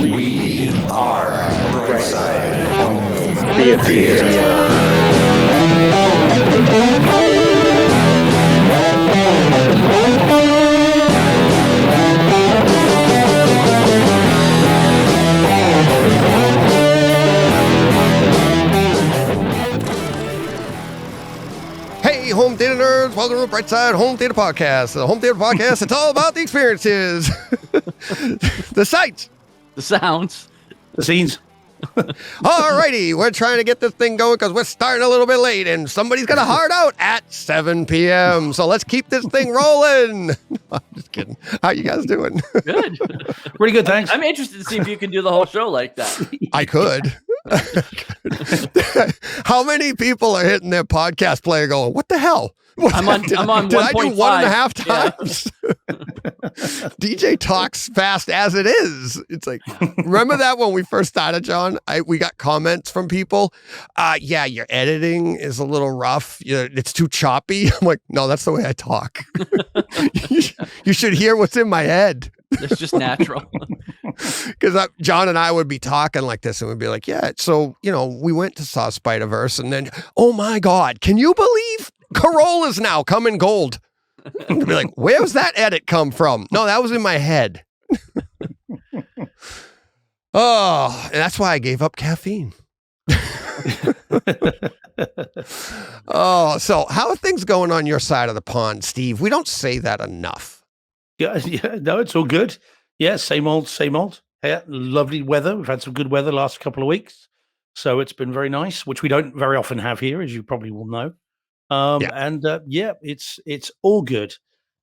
We are Brightside Home Theater. Hey, home theater nerds, welcome to Brightside Home Theater Podcast. The Home Theater Podcast, it's all about the experiences, the sights, the sounds, the scenes. Alrighty, we're trying to get this thing going because we're starting a little bit late and somebody's got a hard out at 7 p.m. So let's keep this thing rolling. No, I'm just kidding. How you guys doing? Good. Pretty good, thanks. I'm interested to see if you can do the whole show like that. I could. How many people are hitting their podcast player going, what the hell? I'm on did 1.5. I do 1.5 times? Yeah. DJ talks fast as it is. It's like, remember that when we first started, John? We got comments from people. Yeah, your editing is a little rough. It's too choppy. I'm like, no, that's the way I talk. You should hear what's in my head. It's just natural. Because John and I would be talking like this and we'd be like, yeah, so, we went to saw Spider-Verse and then, oh my God, can you believe Corolla's now coming gold? And be like, where's that edit come from? No, that was in my head. Oh, and that's why I gave up caffeine. Oh, so how are things going on your side of the pond, Steve? We don't say that enough. Yeah, no, it's all good. Yeah, same old. Yeah, lovely weather. We've had some good weather the last couple of weeks. So it's been very nice, which we don't very often have here, as you probably will know. And it's all good.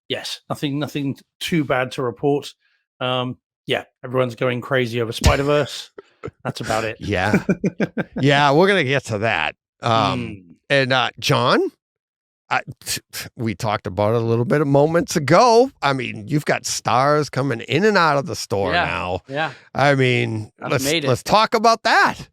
Yes, nothing too bad to report. Yeah, everyone's going crazy over Spider-Verse. That's about it. Yeah. Yeah, we're going to get to that. And John, we talked about it a little bit of moments ago. I mean, you've got stars coming in and out of the store now. Yeah. I mean, let's talk about that.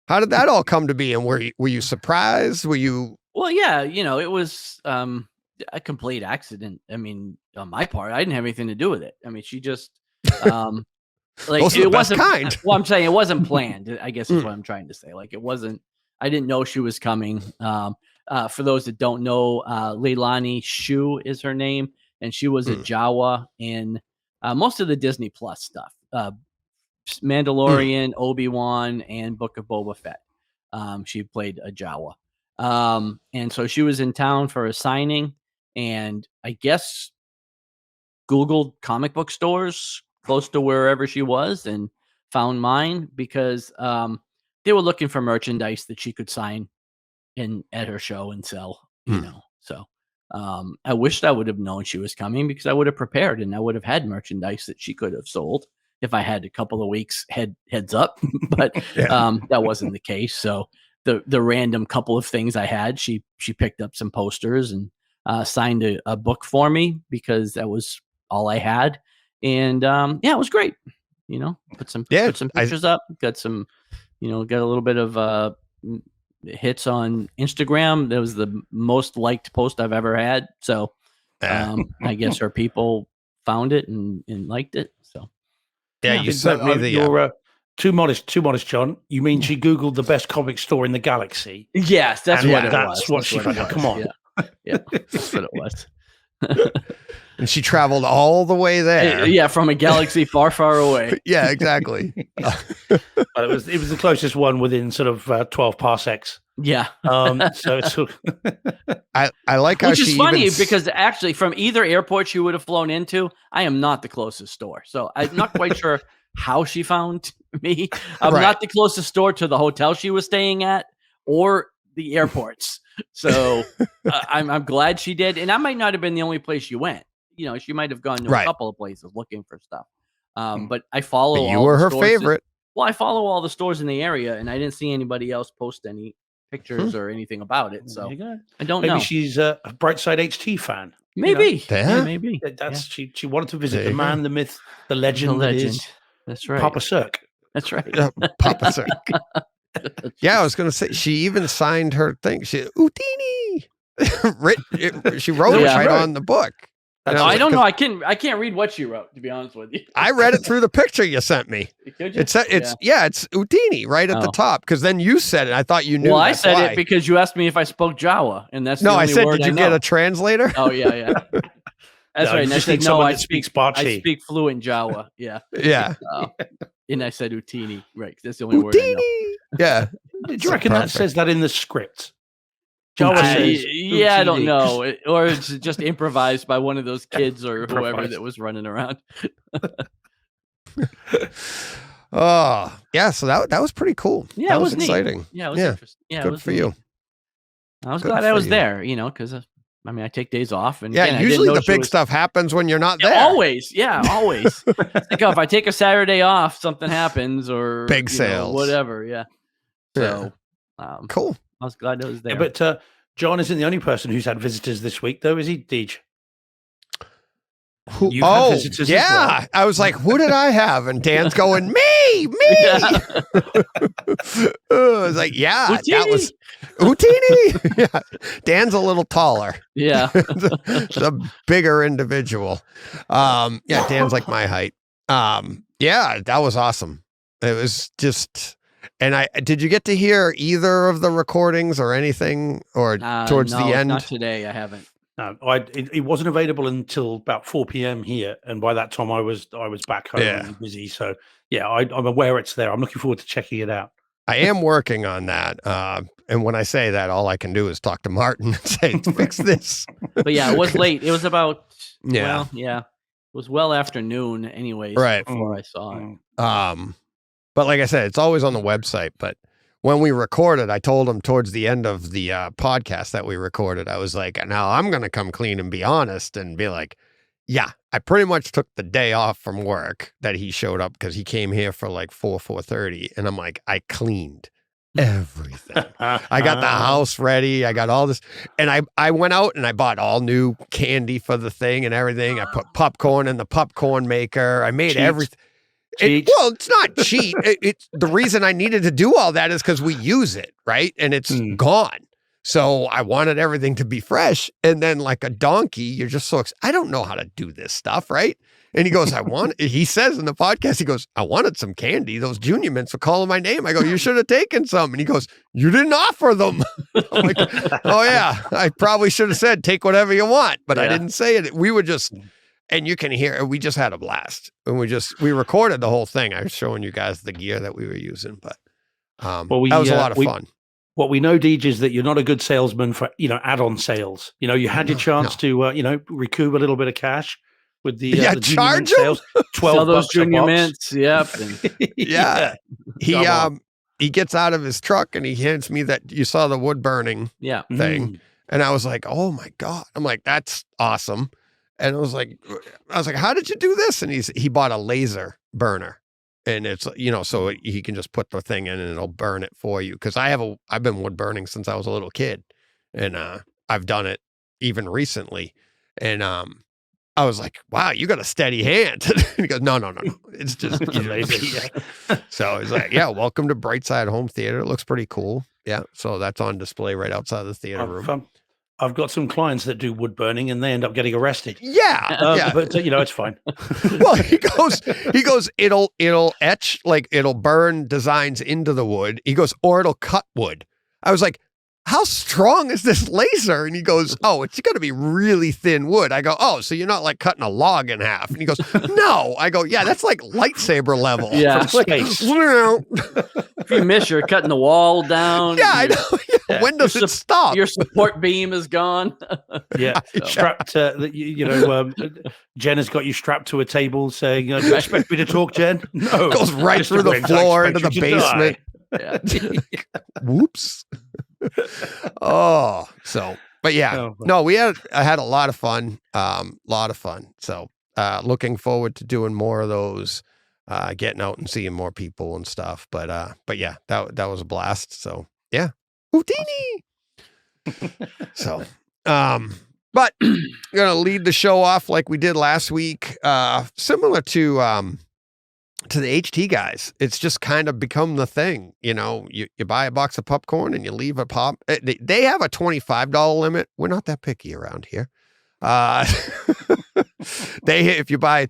How did that all come to be? And were you surprised? Were you? Well, yeah, it was a complete accident. I mean, on my part, I didn't have anything to do with it. I mean, she just it wasn't kind. Well, I'm saying it wasn't planned. I guess is what I'm trying to say. Like it wasn't. I didn't know she was coming. For those that don't know, Leilani Shu is her name, and she was a Jawa in most of the Disney Plus stuff. Mandalorian, Obi-Wan, and Book of Boba Fett. She played a Jawa. And so she was in town for a signing, and I guess Googled comic book stores close to wherever she was and found mine because they were looking for merchandise that she could sign at her show and sell, So I wished I would have known she was coming because I would have prepared and I would have had merchandise that she could have sold if I had a couple of weeks heads up. But that wasn't the case. So the random couple of things I had, she picked up some posters and signed a book for me because that was all I had. And it was great. Put some pictures up, got some, got a little bit of hits on Instagram. That was the most liked post I've ever had. So I guess her people found it and liked it. So you sent me the you're too modest, John. You mean she Googled the best comic store in the galaxy? Yes, that's what it was. That's what she found. Come on. Yeah, that's what it was. And she traveled all the way there. Yeah, from a galaxy far, far away. Yeah, exactly. But it was the closest one within sort of 12 parsecs. Yeah. So it's I like how which is funny because actually from either airport she would have flown into, I am not the closest store. So I'm not quite sure how she found me. I'm not the closest store to the hotel she was staying at or the airports. So I'm glad she did. And I might not have been the only place she went. She might have gone to a couple of places looking for stuff. But I follow. You were her favorite. Well, I follow all the stores in the area, and I didn't see anybody else post any pictures or anything about it. So I don't know. Maybe she's a Brightside HT fan. Maybe. Yeah, maybe. That's she wanted to visit the man, the myth, the legend. That is That's right. Papa Cirque. That's right. Papa Cirque. Yeah, I was going to say, she even signed her thing. She Houdini. She wrote it right on the book. And No, was I don't like, know. I can't read what she wrote, to be honest with you. I read it through the picture you sent me. Could you? It's Utini right at the Oh. top, because then you said it. I thought you knew. Well, I that's said why. it because you asked me if I spoke Jawa, and that's No, the I only said, word did you I get know. a translator? Oh yeah. That's No, right. you And I just said need no. someone I that speak. speaks Bachi. I speak fluent Jawa. Yeah. Yeah. And I said Utini. Right. That's the only word I know. Utini. Yeah. Do you reckon that Perfect. says that in the script? Jawa says, Yeah, I don't "Utini." know. Or it's just improvised by one of those kids or whoever Improvised. that was running around. Oh, yeah. So that was pretty cool. Yeah, that it was neat. exciting. Yeah, it was Yeah. interesting. Yeah, it Good was for neat. you. I was Good glad I for was you. there, because I mean, I take days off, and Yeah. again, I didn't Usually know the she big was- stuff happens when you're not Yeah, there. always, always. Like, if I take a Saturday off, something happens, or Big sales. whatever. Yeah. So, Cool. I was glad I was there. Yeah, but John isn't the only person who's had visitors this week, though, is he, Deej? You've had visitors as yeah. well. I was like, who did I have? And Dan's going, me. Yeah. I was like, yeah, that Utini. was Utini. Yeah. Dan's a little taller. Yeah. It's a bigger individual. Yeah, Dan's like my height. Yeah, that was awesome. It was just, and did you get to hear either of the recordings or anything, or towards no, the end? Not today. I haven't. No, it wasn't available until about 4 p.m. here, and by that time I was back home and busy. So yeah, I'm aware it's there. I'm looking forward to checking it out. I am working on that. And when I say that, all I can do is talk to Martin and say, fix this. But yeah, it was late. It was about Yeah. it was well after noon, anyways. Right. Before I saw it. But like I said, it's always on the website. But when we recorded, I told him towards the end of the podcast that we recorded, I was like, now I'm going to come clean and be honest and be like, yeah, I pretty much took the day off from work that he showed up, because he came here for like 4:30. And I'm like, I cleaned everything. I got the house ready. I got all this. And I went out and I bought all new candy for the thing and everything. I put popcorn in the popcorn maker. I made everything. Well, it's not cheap. It's the reason I needed to do all that is because we use it, right? And it's gone. So I wanted everything to be fresh. And then, like a donkey, you're just so excited. I don't know how to do this stuff, right? And he goes, he says in the podcast, he goes, I wanted some candy. Those junior mints were calling my name. I go, you should have taken some. And he goes, you didn't offer them. I'm like, oh yeah, I probably should have said, take whatever you want, but I didn't say it. We were just, and you can hear, we just had a blast. And we recorded the whole thing. I was showing you guys the gear that we were using, but that was a lot of fun. What we know, Deej, is that you're not a good salesman for, add-on sales. You had your chance to, recoup a little bit of cash with the junior mint sales. 12 Sell those bucks a junior box. mints. Yep. Yeah. He gets out of his truck and he hands me that, you saw the wood burning thing. And I was like, oh my God. I'm like, that's awesome. And I was like, how did you do this? And he bought a laser burner. And it's, so he can just put the thing in and it'll burn it for you. Cause I've been wood burning since I was a little kid, and I've done it even recently. And I was like, wow, you got a steady hand. He goes, no. It's just lazy. So he's like, yeah, welcome to Brightside Home Theater. It looks pretty cool. Yeah. So that's on display right outside the theater room. I've got some clients that do wood burning and they end up getting arrested. Yeah. But it's fine. Well, he goes, it'll etch, like it'll burn designs into the wood. He goes, or it'll cut wood. I was like, how strong is this laser? And he goes, oh, it's going to be really thin wood. I go, oh, so you're not like cutting a log in half. And he goes, no. I go, yeah, that's like lightsaber level. Yeah. From space. If you miss, you're cutting the wall down. Yeah, I know. Yeah. When does it stop? Your support beam is gone. Yeah. Strapped, Jen has got you strapped to a table saying, do you expect me to talk, Jen? No. Goes right through the floor into the basement. Yeah. Whoops. But yeah, I had a lot of fun. So looking forward to doing more of those, getting out and seeing more people and stuff. But yeah, that was a blast. So yeah, Houdini. So, but I'm gonna lead the show off like we did last week, similar to the HT guys. It's just kind of become the thing. You buy a box of popcorn and you leave a pop. They have a $25 limit. We're not that picky around here. If you buy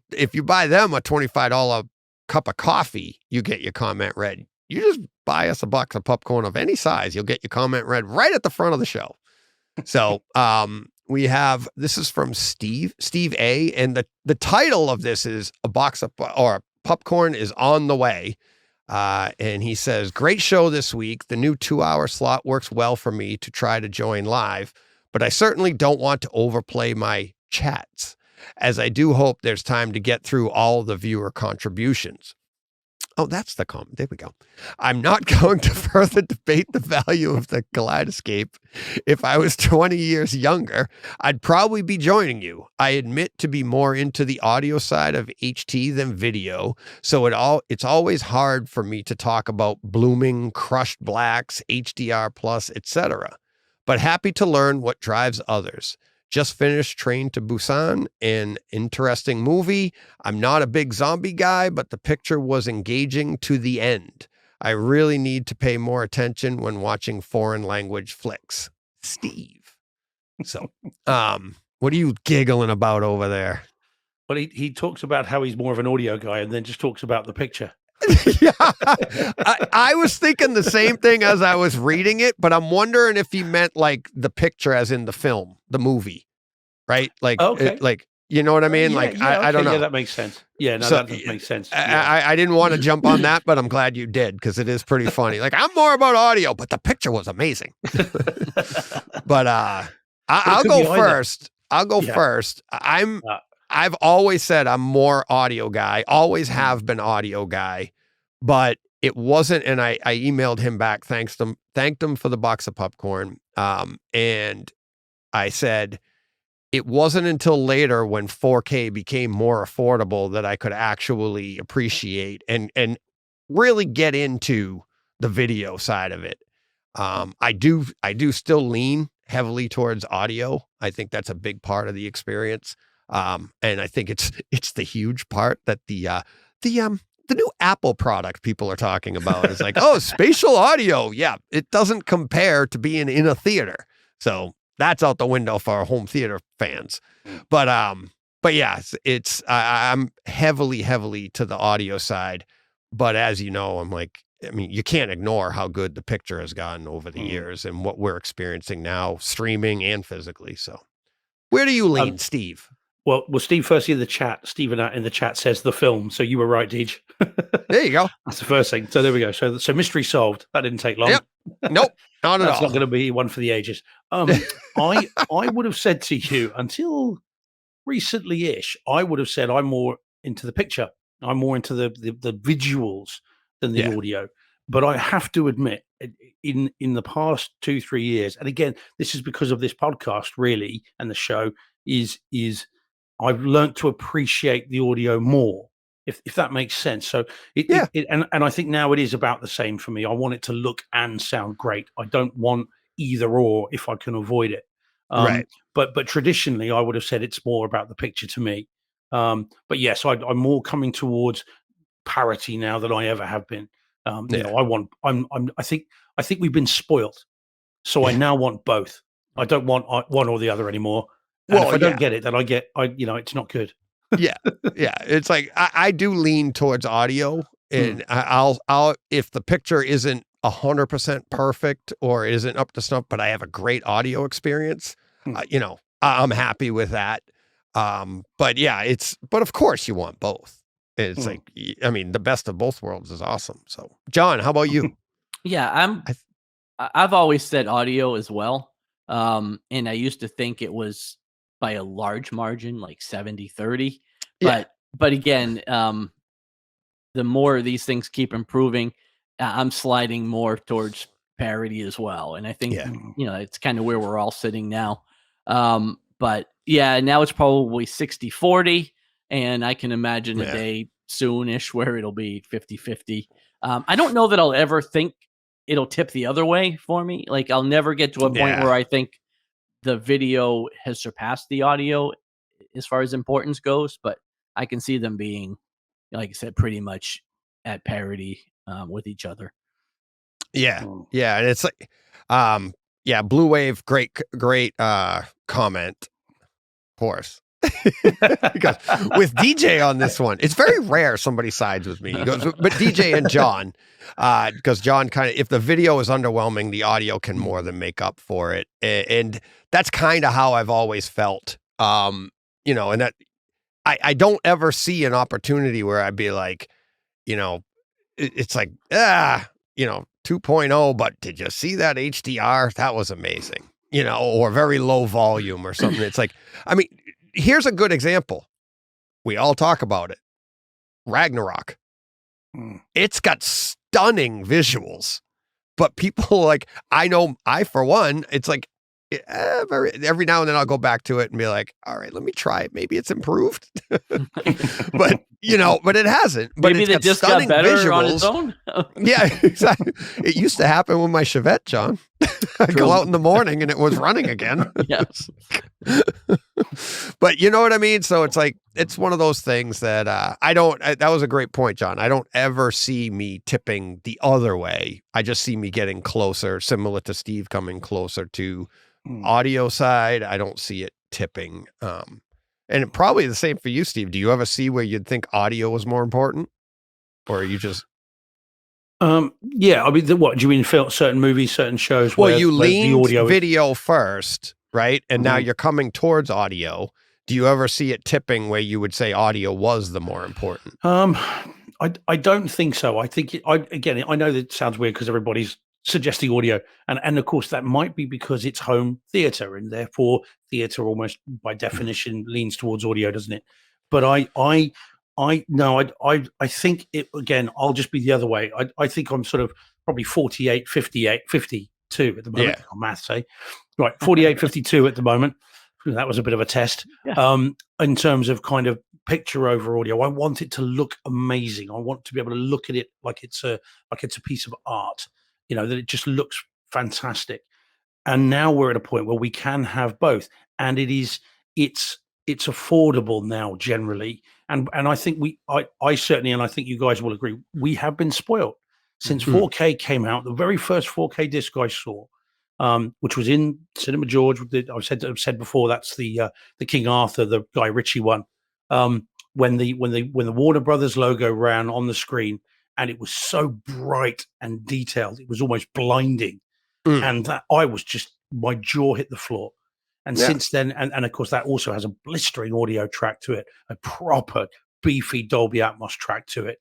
them a $25 cup of coffee, you get your comment read. You just buy us a box of popcorn of any size, you'll get your comment read right at the front of the show. So we have, this is from Steve A, and the title of this is a box of or popcorn is on the way. And he says, great show this week. The new 2-hour slot works well for me to try to join live, but I certainly don't want to overplay my chats, as I do hope there's time to get through all the viewer contributions. Oh, that's the comment. There we go. I'm not going to further debate the value of the Kaleidescape. If I was 20 years younger, I'd probably be joining you. I admit to be more into the audio side of HT than video, so it's always hard for me to talk about blooming, crushed blacks, HDR plus, etc. But happy to learn what drives others. Just finished Train to Busan, an interesting movie. I'm not a big zombie guy, but the picture was engaging to the end. I really need to pay more attention when watching foreign language flicks. Steve. So, what are you giggling about over there? Well, he talks about how he's more of an audio guy and then just talks about the picture. Yeah, I was thinking the same thing as I was reading it, but I'm wondering if he meant like the picture as in the film, the movie, right? Like, okay. Like, you know what I mean? I don't know. Yeah, that makes sense. Yeah, no, So, that does make sense. Yeah. I didn't want to jump on that, but I'm glad you did, because it is pretty funny. Like, I'm more about audio, but the picture was amazing. But I'll go first. I'll go first. I've always said I'm more audio guy, always have been audio guy, but it wasn't. And I emailed him back, thanked him for the box of popcorn. And I said, it wasn't until later when 4K became more affordable that I could actually appreciate and really get into the video side of it. I do still lean heavily towards audio. I think that's a big part of the experience. And I think it's the huge part that the new Apple product people are talking about is like, oh, spatial audio. Yeah, it doesn't compare to being in a theater. So that's out the window for our home theater fans. But yeah, I'm heavily to the audio side. But as you know, you can't ignore how good the picture has gotten over the years and what we're experiencing now, streaming and physically. So where do you lean, Steve? Well, Steve, firstly in the chat, Steve in the chat says the film. So you were right, Deej. There you go. That's the first thing. So there we go. So mystery solved. That didn't take long. Yep. Nope. Not at all. That's not going to be one for the ages. I would have said to you until recently-ish, I would have said I'm more into the picture. I'm more into the visuals than the audio. But I have to admit, in the past 2-3 years, and again, this is because of this podcast, really, and the show is I've learned to appreciate the audio more, if that makes sense. So and I think now it is about the same for me. I want it to look and sound great. I don't want either or if I can avoid it. Right. But traditionally, I would have said it's more about the picture to me. But yes, I'm more coming towards parity now than I ever have been. You know, I think we've been spoiled, so I now want both. I don't want one or the other anymore. And if I don't get it, then it's not good. Yeah. It's like I do lean towards audio, and I'll if the picture isn't 100% perfect or isn't up to snuff, but I have a great audio experience, I'm happy with that. But yeah, but of course you want both. It's like, I mean, the best of both worlds is awesome. So, John, how about you? Yeah, I've always said audio as well. And I used to think it was by a large margin, like 70-30. But again, the more these things keep improving, I'm sliding more towards parity as well. And I think, it's kind of where we're all sitting now. But yeah, now it's probably 60-40. And I can imagine a day soonish where it'll be 50-50. I don't know that I'll ever think it'll tip the other way for me. Like, I'll never get to a point where I think the video has surpassed the audio as far as importance goes, but I can see them being, like I said, pretty much at parity with each other. Yeah. Yeah. And it's like, Blue Wave, great comment. course. Because with DJ on this one, it's very rare somebody sides with me. He goes, but DJ and John, because John kind of, if the video is underwhelming, the audio can more than make up for it. And that's kind of how I've always felt. And that I don't ever see an opportunity where I'd be like, it's like, 2.0, but did you see that HDR? That was amazing, or very low volume or something. It's like, here's a good example. We all talk about it. Ragnarok. It's got stunning visuals, but people like, I for one, it's like, every now and then I'll go back to it and be like, all right, let me try it. Maybe it's improved, but it hasn't. But maybe it's the got disc got stunning better visuals. on its own. Yeah, exactly. It used to happen with my Chevette, John. I'd go out in the morning and it was running again. Yes. But you know what I mean? So it's like, it's one of those things that that was a great point, John. I don't ever see me tipping the other way. I just see me getting closer, similar to Steve coming closer to audio side. I don't see it tipping. And probably the same for you, Steve. Do you ever see where you'd think audio was more important? Or are you just... Yeah, what do you mean? Certain movies, certain shows? Well, you leaned video first, right? And now you're coming towards audio. Do you ever see it tipping where you would say audio was the more important? I don't think so. I think I know that it sounds weird because everybody's suggesting audio, and of course that might be because it's home theater, and therefore theater almost by definition leans towards audio, doesn't it? But I think it, again, I'll just be the other way. I think I'm sort of probably 48, 58, 52 at the moment. Yeah. Maths, eh? Right, 48, 52 at the moment. That was a bit of a test. Yeah. In terms of kind of picture over audio, I want it to look amazing. I want to be able to look at it like it's a piece of art. That it just looks fantastic. And now we're at a point where we can have both, and it's affordable now generally. And I think I certainly, and I think you guys will agree, we have been spoiled since 4K came out. The very first 4K disc I saw, which was in Cinema George. I've said before, that's the King Arthur, the Guy Ritchie one. When the Warner Brothers logo ran on the screen, and it was so bright and detailed, it was almost blinding. And that my jaw hit the floor. And since then, and of course, that also has a blistering audio track to it, a proper beefy Dolby Atmos track to it.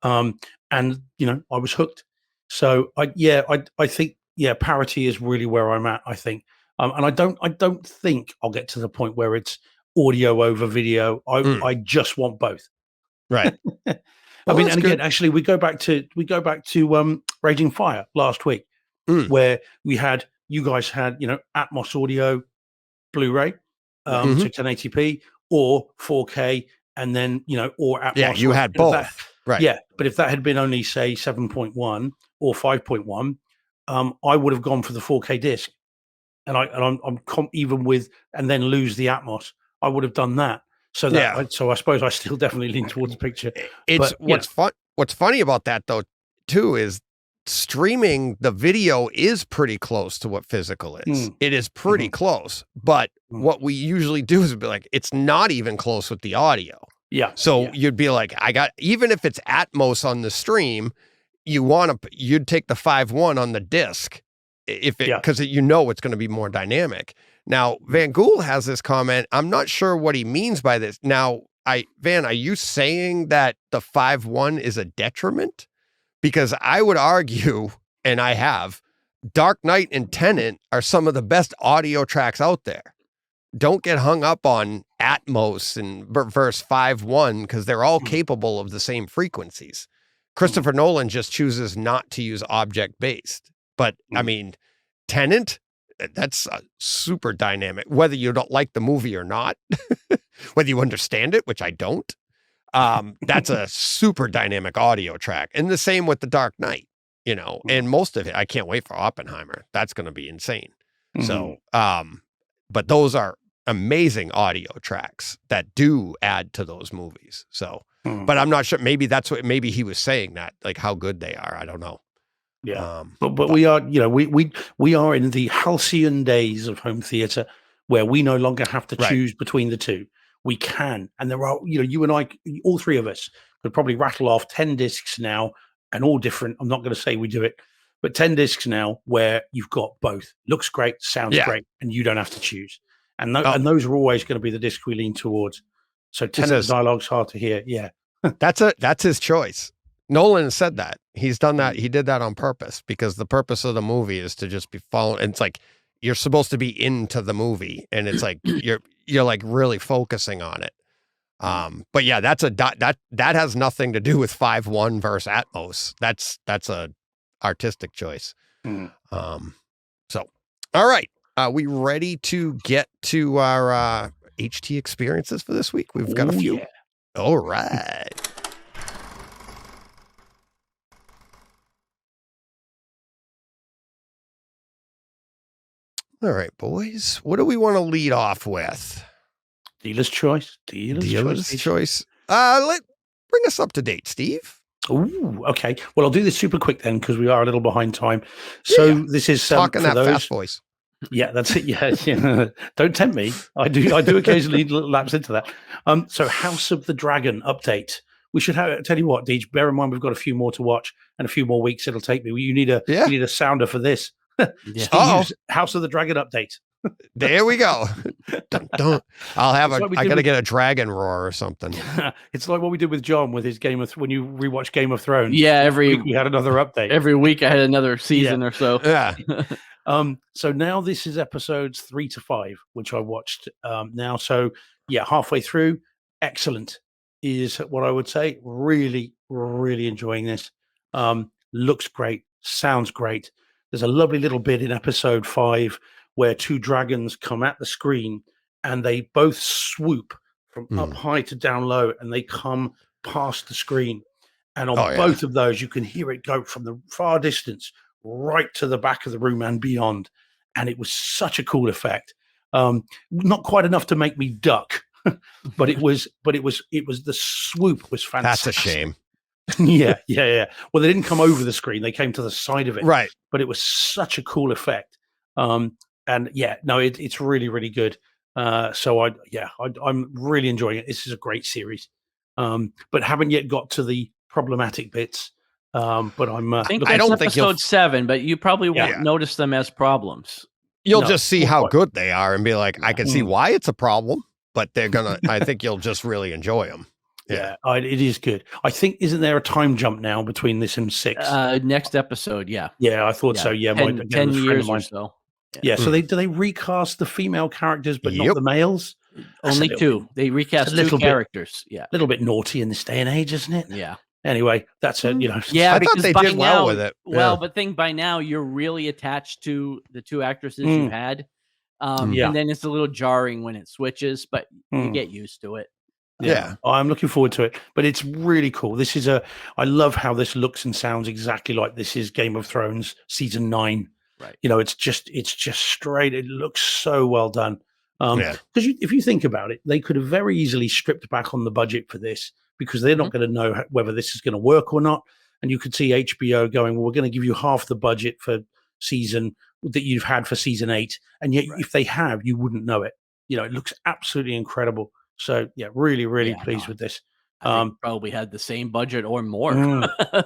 And I was hooked. So I think parity is really where I'm at, I think. And I don't think I'll get to the point where it's audio over video. I just want both. Right. Well, and again, actually, we go back to Raging Fire last week, where you guys had Atmos audio, Blu-ray, to 1080p or 4K, and then or Atmos. Yeah, you had both, right? Yeah, but if that had been only say 7.1 or 5.1, I would have gone for the 4K disc, and even with and then lose the Atmos, I would have done that. So so I suppose I still definitely lean towards the picture. What's funny about that though too is streaming the video is pretty close to what physical is. It is pretty close, but what we usually do is be like, it's not even close with the audio. Yeah. So you'd be like, even if it's Atmos on the stream, you'd take the 5.1 on the disc because it's going to be more dynamic. Now, Van Gool has this comment. I'm not sure what he means by this. Now, Van, are you saying that the 5.1 is a detriment? Because I would argue, and I have, Dark Knight and Tenet are some of the best audio tracks out there. Don't get hung up on Atmos and verse 5.1 because they're all capable of the same frequencies. Christopher Nolan just chooses not to use object-based. But, I mean, Tenet, that's super dynamic, whether you don't like the movie or not, whether you understand it, which I don't. That's a super dynamic audio track. And the same with The Dark Knight, and most of it, I can't wait for Oppenheimer. That's going to be insane. So, but those are amazing audio tracks that do add to those movies. So, but I'm not sure, maybe he was saying that, like how good they are. I don't know. Yeah. But we are, we are in the halcyon days of home theater where we no longer have to Right. choose between the two. We can, and there are, you and I, all three of us could probably rattle off 10 discs now, and all different. I'm not going to say we do it, but 10 discs now where you've got both. Looks great, sounds great, and you don't have to choose. And and those are always going to be the discs we lean towards. So 10 of the dialogue's hard to hear. Yeah. That's his choice. Nolan said that. He's done that. He did that on purpose because the purpose of the movie is to just be following. It's like you're supposed to be into the movie, and it's like you're like really focusing on it. But yeah, that has nothing to do with 5.1 versus Atmos. That's a artistic choice. So, all right. We ready to get to our HT experiences for this week? We've got a few. Yeah. All right. All right, boys. What do we want to lead off with? Dealer's choice. Dealer's choice. Bring us up to date, Steve. Ooh, okay. Well, I'll do this super quick then because we are a little behind time. So this is talking for that those, fast voice. Yeah, that's it. Yeah. Don't tempt me. I do occasionally lapse into that. So House of the Dragon update. We should tell you what, Deej, bear in mind we've got a few more to watch and a few more weeks it'll take me. You need a sounder for this. Steve's House of the Dragon update. There we go. Dun, dun. I gotta get a dragon roar or something. It's like what we did with John with his when you rewatch Game of Thrones. Yeah, every week we had another update. Every week I had another season or so. Yeah. So now this is episodes 3 to 5, which I watched now. So yeah, halfway through. Excellent is what I would say. Really, really enjoying this. Looks great, sounds great. There's a lovely little bit in episode 5 where two dragons come at the screen and they both swoop from up high to down low, and they come past the screen. And on both of those, you can hear it go from the far distance right to the back of the room and beyond. And it was such a cool effect. Not quite enough to make me duck, but it was the swoop was fantastic. That's a shame. Yeah. Well, they didn't come over the screen; they came to the side of it. Right. But it was such a cool effect. And yeah, no, it's really, really good. So I'm really enjoying it. This is a great series. But haven't yet got to the problematic bits. But I'm. I think that's episode 7, but you probably won't notice them as problems. You'll just see how good they are and be like, I can see why it's a problem, but I think you'll just really enjoy them. Yeah, it is good. I think, isn't there a time jump now between this and 6? Next episode, yeah. Yeah, I thought so. Yeah, 10 years or so. Yeah, so do they recast the female characters but not the males? Only 2. They recast 2 characters. Yeah, a little bit naughty in this day and age, isn't it? Yeah. Anyway, that's it. Yeah, I thought they did well with it. Well, but by now you're really attached to the 2 actresses you had, and then it's a little jarring when it switches, but you get used to it. Yeah, I'm looking forward to it. But it's really cool. I love how this looks and sounds exactly like this is Game of Thrones season 9. Right. It's just straight. It looks so well done. Because if you think about it, they could have very easily stripped back on the budget for this because they're not going to know whether this is going to work or not. And you could see HBO going, well, we're going to give you half the budget for season that you've had for season 8. And yet if they have, you wouldn't know it. It looks absolutely incredible. So yeah, really, really pleased with this. Probably had the same budget or more.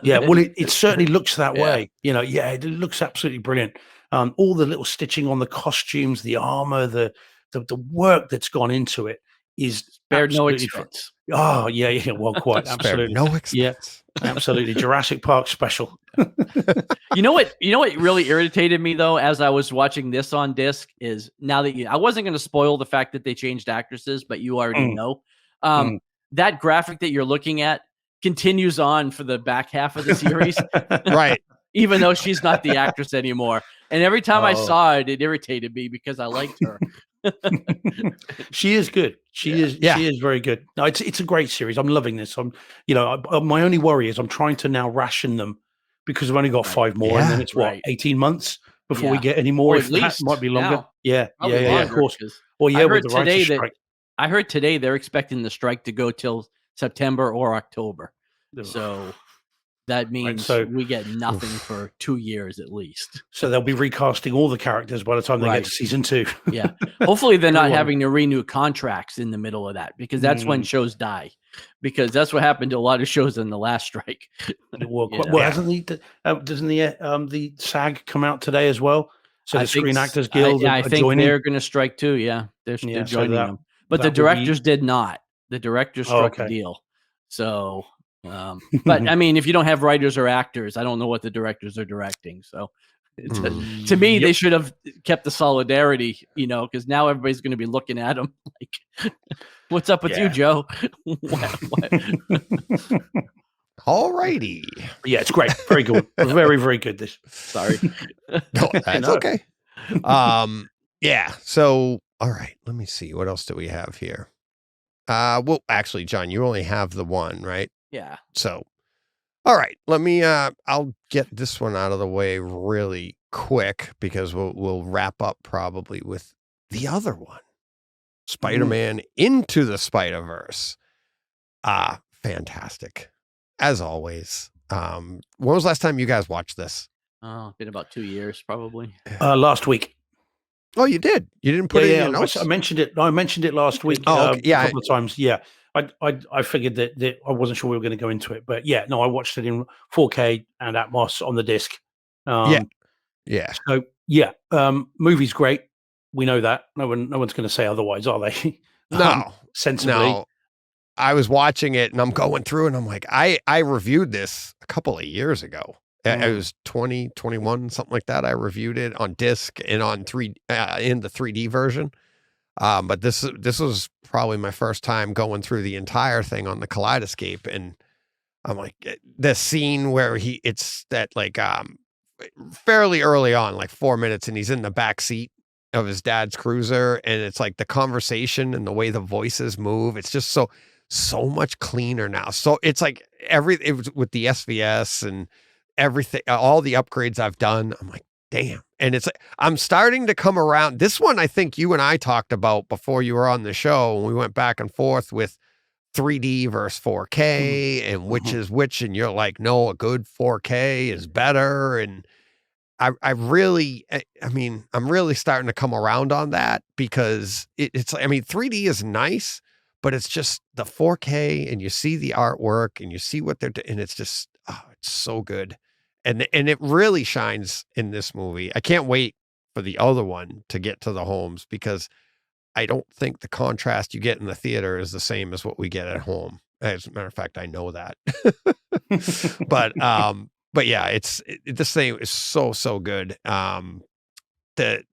Yeah, well, it certainly looks that way. It looks absolutely brilliant. All the little stitching on the costumes, the armor, the work that's gone into it is spared no expense. Oh yeah, well, quite absolutely no expense. Yeah, absolutely. Jurassic Park special. You know what really irritated me though, as I was watching this on disc, is now that I wasn't going to spoil the fact that they changed actresses, but you already know. That graphic that you're looking at continues on for the back half of the series. Right. Even though she's not the actress anymore. And every time I saw it, it irritated me because I liked her. She is good. She is very good. No, it's a great series. I'm loving this. My only worry is I'm trying to now ration them because I've only got 5 more, and then it's 18 months before we get any more. Or if at least that might be longer. Now. Of course. Well, yeah, with the writer's strike. I heard today they're expecting the strike to go till September or October. So that means so- we get nothing for 2 years at least. So they'll be recasting all the characters by the time they Right. get to season 2. Yeah. Hopefully they're not Everyone. having to renew contracts in the middle of that, because that's when shows die. Because that's what happened to a lot of shows in the last strike. Well, You know? well, doesn't the SAG come out today as well? So I the think Screen s- Actors Guild I are think joining. they're going to strike too. Yeah, they're Yeah, so joining that- them. But that the will be- directors did not. The directors Oh, struck okay. a deal. So, but I mean, if you don't have writers or actors, I don't know what the directors are directing. So, to me, Yep. they should have kept the solidarity, because now everybody's going to be looking at them like, "What's up with you, Yeah. Joe?" What? All righty. Yeah, it's great. Very good. Very, very good. This. Sorry. No, that's know. okay. Yeah. So, all right. Let me see. What else do we have here? Well, actually, John, you only have the one, right? Yeah. So, all right. Let me. I'll get this one out of the way really quick because we'll wrap up probably with the other one, Spider-Man Into the Spider-Verse. Fantastic, as always. When was the last time you guys watched this? Oh, been about 2 years probably. Last week. Oh, you did. You didn't put it in your notes. I mentioned it. I mentioned it last week. Oh, okay. Yeah, a couple of times. Yeah, I figured that I wasn't sure we were going to go into it, but yeah, no, I watched it in 4K and Atmos on the disc. Yeah. So yeah, movie's great. We know that. No one's going to say otherwise, are they? No. Sensibly. No. I was watching it and I'm going through and I'm like, I reviewed this a couple of years ago. It was 2021, something like that. I reviewed it on disc and on in the 3D version. But this was probably my first time going through the entire thing on the Kaleidescape, and I'm like, the scene where it's that like fairly early on, like 4 minutes, and he's in the back seat of his dad's cruiser, and it's like the conversation and the way the voices move. It's just so much cleaner now. So it's like it was with the SVS and everything, all the upgrades I've done. I'm like, damn. And it's like, I'm starting to come around. This one, I think you and I talked about before you were on the show, and we went back and forth with 3D versus 4K and which is which. And you're like, no, a good 4K is better. And I really, I mean, I'm really starting to come around on that because it's, I mean, 3D is nice, but it's just the 4K and you see the artwork and you see what they're doing. And it's just, it's so good. And it really shines in this movie. I can't wait for the other one to get to the homes because I don't think the contrast you get in the theater is the same as what we get at home. As a matter of fact, I know that. But yeah, this thing is so good. There's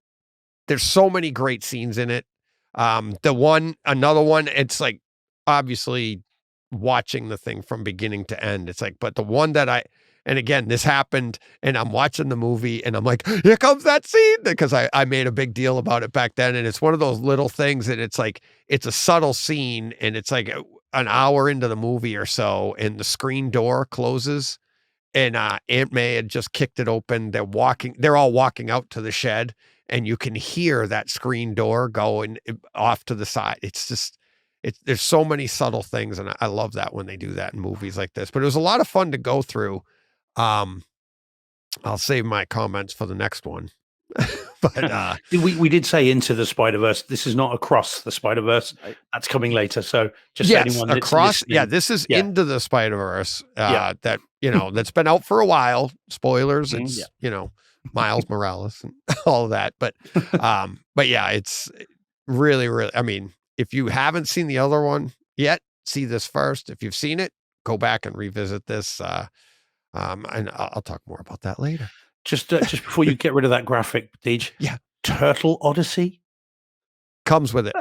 so many great scenes in it. Another one, it's like obviously watching the thing from beginning to end. It's like, but the one that and again, this happened and I'm watching the movie and I'm like, here comes that scene, because I made a big deal about it back then. And it's one of those little things that it's like, it's a subtle scene and it's like an hour into the movie or so and the screen door closes and Aunt May had just kicked it open. They're all walking out to the shed and you can hear that screen door going off to the side. It's just, there's so many subtle things. And I love that when they do that in movies like this, but it was a lot of fun to go through. I'll save my comments for the next one. But we did say Into the Spider-Verse. This is not Across the Spider-Verse. That's coming later. So just anyone that's Across, listening, this is Into the Spider-Verse. That that's been out for a while. Spoilers. It's Miles Morales and all of that. But yeah, it's really, really. I mean, if you haven't seen the other one yet, see this first. If you've seen it, go back and revisit this. And I'll talk more about that later. Just before you get rid of that graphic, Deej. Yeah. Turtle Odyssey comes with it.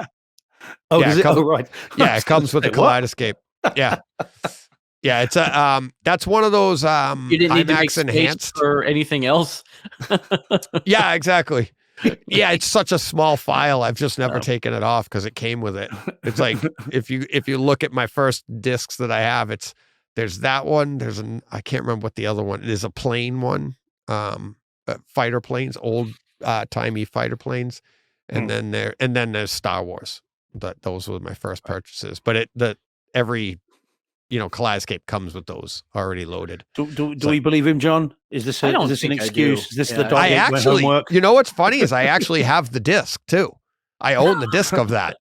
Oh, yeah, does it? Right. Yeah, it comes with the Kaleidescape. Yeah. Yeah, it's that's one of those You didn't need to make IMAX space enhanced or anything else. Yeah, exactly. Yeah, it's such a small file. I've just never taken it off because it came with it. It's like if you look at my first discs that I have, there's that one. There's I can't remember what the other one. There's a plane one, fighter planes, old timey fighter planes, and then there's Star Wars. Those were my first purchases. But every Kaleidescape comes with those already loaded. Do we believe him, John? Is this I don't is this an think I excuse? do. Is this Yeah. the dog I ate my actually, homework? what's funny is I actually have the disc too. I own the disc of that.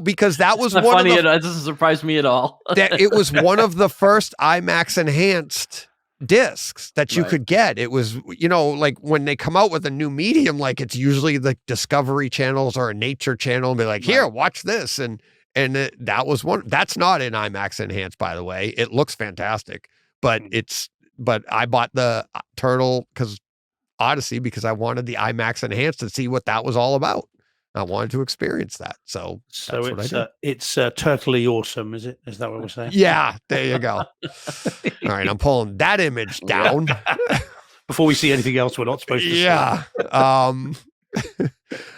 Because that was It's not one funny. of the, It doesn't surprise me at all. that it was one of the first IMAX enhanced discs that you Right. could get. It was, like when they come out with a new medium, like it's usually the Discovery channels or a Nature channel, and be like, here, watch this. And that was one. That's not in IMAX enhanced, by the way. It looks fantastic, but I bought the Turtle Odyssey because I wanted the IMAX enhanced to see what that was all about. I wanted to experience that. So that's what I did. It's turtly awesome, is it? Is that what we're saying? Yeah, there you go. All right, I'm pulling that image down. Before we see anything else, we're not supposed to. Yeah. All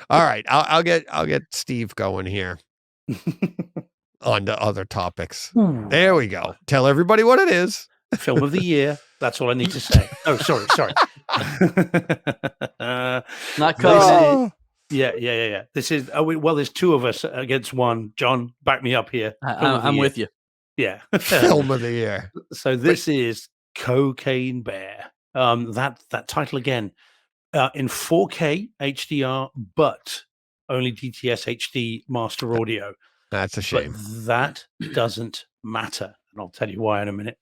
right, I'll get Steve going here on to other topics. There we go. Tell everybody what it is. Film of the year. That's all I need to say. Oh, sorry. Not covered. Yeah. This is there's two of us against one. John, back me up here. I'm with you. Yeah. Film of the year. So this is Cocaine Bear. That title again. In 4K HDR, but only DTS HD master audio. That's a shame. But that doesn't matter. And I'll tell you why in a minute.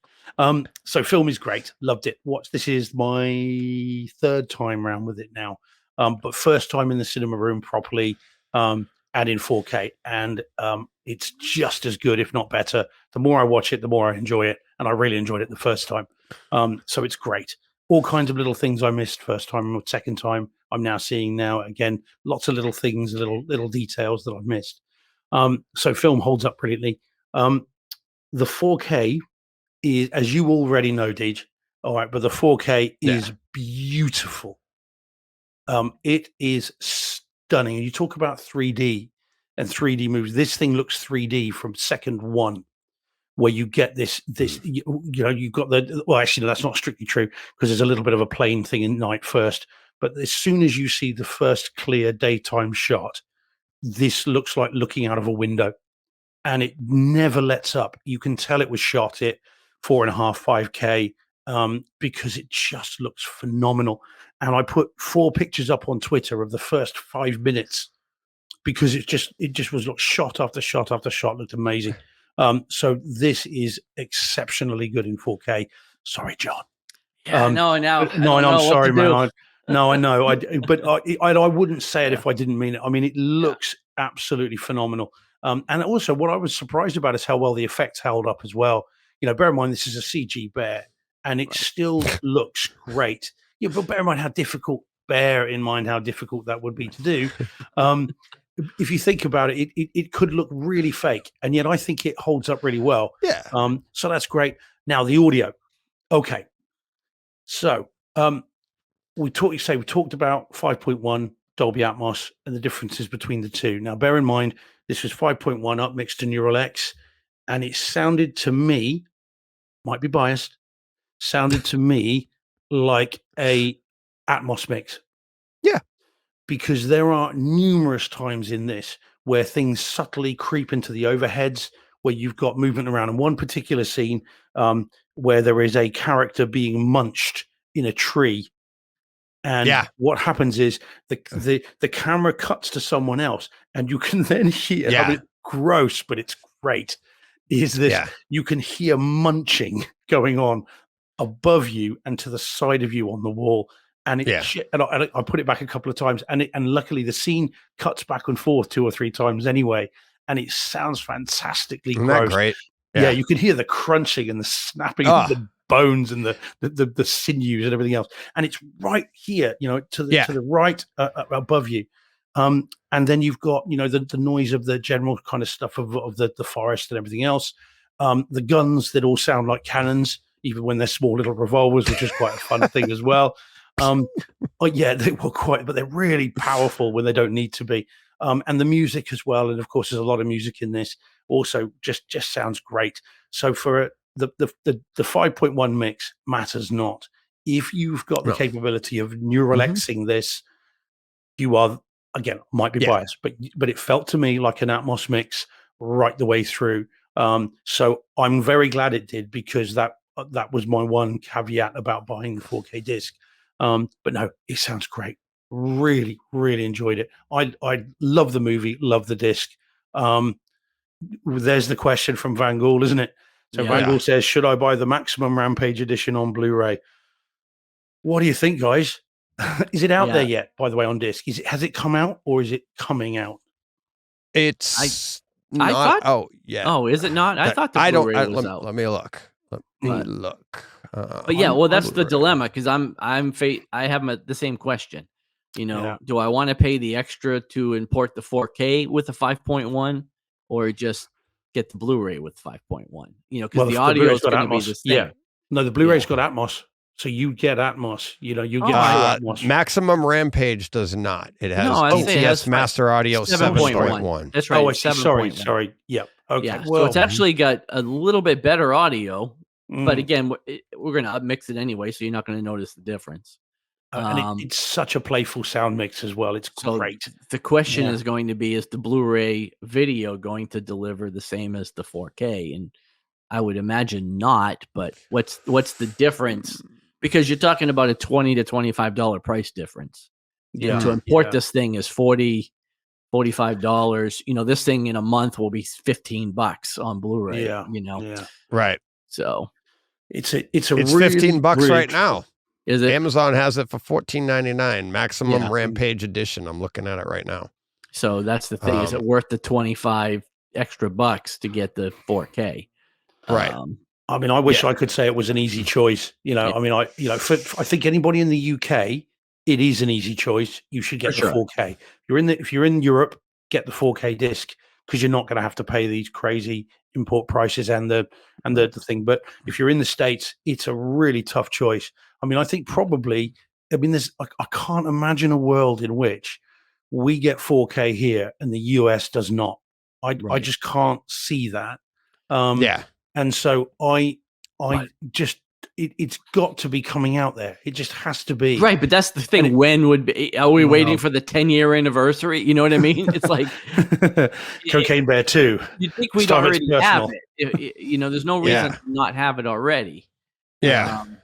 So film is great. Loved it. This is my third time round with it now. But first time in the cinema room properly, and in 4K. And it's just as good, if not better. The more I watch it, the more I enjoy it. And I really enjoyed it the first time. So it's great. All kinds of little things I missed first time or second time. I'm now seeing now again, lots of little things, little details that I've missed. So film holds up brilliantly. The 4K is, as you already know, Deej. All right, but the 4K is beautiful. It is stunning. You talk about 3D and 3D movies. This thing looks 3D from second one, where you get this. You've got actually, that's not strictly true because there's a little bit of a plane thing in night first. But as soon as you see the first clear daytime shot, this looks like looking out of a window, and it never lets up. You can tell it was shot at 4.5, 5K, because it just looks phenomenal. And I put 4 pictures up on Twitter of the first 5 minutes because it just was like shot after shot after shot, looked amazing. So this is exceptionally good in 4K. Sorry, John. Yeah, I'm sorry, man. No, I know. I wouldn't say it if I didn't mean it. I mean, it looks absolutely phenomenal. And also, what I was surprised about is how well the effects held up as well. Bear in mind this is a CG bear, and it still looks great. Yeah, but bear in mind how difficult that would be to do. If you think about it, it could look really fake, and yet I think it holds up really well. Yeah. So that's great. Now the audio. Okay. So we talked about 5.1 Dolby Atmos and the differences between the two. Now bear in mind this was 5.1 up mixed to Neural X, and it sounded to me, might be biased, sounded to me like a Atmos mix. Yeah. Because there are numerous times in this where things subtly creep into the overheads, where you've got movement around. In one particular scene, where there is a character being munched in a tree, and what happens is the camera cuts to someone else, and you can then hear. I mean, gross, but it's great. Is this? You can hear munching going on above you and to the side of you on the wall. And I put it back a couple of times, and luckily the scene cuts back and forth 2 or 3 times anyway, and it sounds fantastically Isn't gross. that great? Yeah, you can hear the crunching and the snapping of the bones and the sinews and everything else, and it's right here, to the right above you. And then you've got the noise of the general kind of stuff of the forest and everything else. The guns that all sound like cannons, even when they're small little revolvers, which is quite a fun thing as well. They were but they're really powerful when they don't need to be. And the music as well, and of course there's a lot of music in this. Also, just sounds great. So for the 5.1 mix matters not. If you've got the capability of Neural Xing this, you are, again, might be biased, but it felt to me like an Atmos mix right the way through. So I'm very glad it did, because that was my one caveat about buying the 4K disc. But no, it sounds great. Really, really enjoyed it. I love the movie, love the disc. There's the question from Van Gaal, isn't it? So Yeah. Van Gaal says, should I buy the Maximum Rampage edition on Blu-ray? What do you think, guys? Is it out there yet, by the way, on disc? Has it come out, or is it coming out? It's I not thought- out yet. Oh, is it not? I thought the I don't. Blu-ray was let, out. let me look. Let me But- look. But yeah, well, that's the Blu-ray. dilemma, because I have the same question. Yeah. Do I want to pay the extra to import the 4K with the 5.1, or just get the Blu-ray with 5.1? Because the audio is going to be the same. Yeah. No, the Blu-ray's got Atmos, so you get Atmos. You get full Atmos. Maximum Rampage does not. It has No, I'd say it has DTS Master Audio 7.1. 7.1. That's right. Oh, I see. 7.1. Sorry. Yeah. Okay. Yeah. Well, So it's actually got a little bit better audio, but mm, again, we're going to mix it anyway, so you're not going to notice the difference. and it's such a playful sound mix as well. It's So great. the question Yeah. is going to be: is the Blu-ray video going to deliver the same as the 4K? And I would imagine not. But what's the difference? Because you're talking about a $20 to $25 price difference. Yeah. To import this thing is $40, $45. This thing in a month will be $15 on Blu-ray. Yeah. Yeah. Right. So It's really, It's $15 really right now. is it? Amazon has it for $14.99. Maximum Yeah. Rampage edition. I'm looking at it right now. So that's the thing. Is it worth the 25 extra bucks to get the 4K? Right. I mean, I wish I could say it was an easy choice. I mean, I think anybody in the UK, it is an easy choice. You should get For the sure. 4K. If you're in Europe, get the 4K disc, because you're not going to have to pay these crazy import prices and the thing. But if you're in the States, it's a really tough choice. I mean, I think probably, I can't imagine a world in which we get 4K here and the US does not. I Right. just can't see that. Yeah. And so I Right. just, it's got to be coming out there. It just has to be. Right, but that's the thing. And When would be? Are we Well- waiting for the 10-year anniversary? You know what I mean? It's like Cocaine Bear 2. you'd think we'd Time it's already have personal. it. There's no reason to not have it already. Yeah. Um,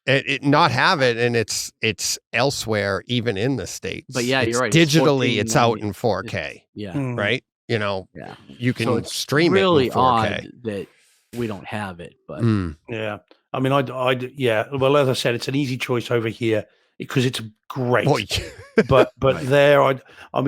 It not have it, and it's elsewhere, even in the States. But yeah, It's you're right, it's Digitally, it's out $14.99. in 4K, yeah, Mm. right? yeah. You can So it's stream really it in 4K. odd that we don't have it, but Mm. Yeah. I mean, yeah. Well, as I said, it's an easy choice over here because it's great. Boy. But Right. there, I don't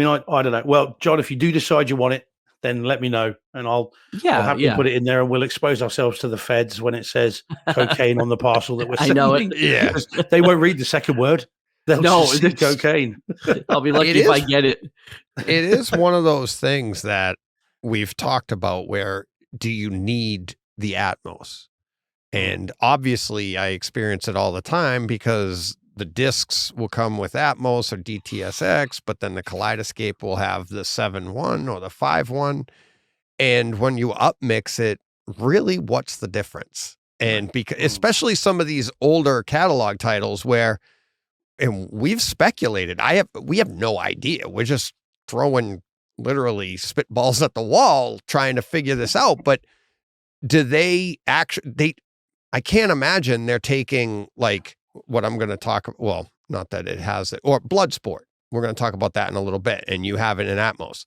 know. Well, John, if you do decide you want it, then let me know, and I'll happily put it in there, and we'll expose ourselves to the feds when it says cocaine on the parcel that we're I sending. know it. Yeah. Because they won't read the second word. They'll No, just see it's- cocaine. I'll be lucky It if I is- get it. It is one of those things that we've talked about where do you need the Atmos? And obviously I experience it all the time because the discs will come with Atmos or DTSX, but then the Kaleidescape will have the 7.1 or the 5.1. And when you upmix it, really what's the difference? And because especially some of these older catalog titles where, and we've speculated, we have no idea. We're just throwing literally spitballs at the wall trying to figure this out. But do they actually, I can't imagine they're taking like what I'm going to talk, well, not that it has it, or Bloodsport. We're going to talk about that in a little bit, and you have it in Atmos.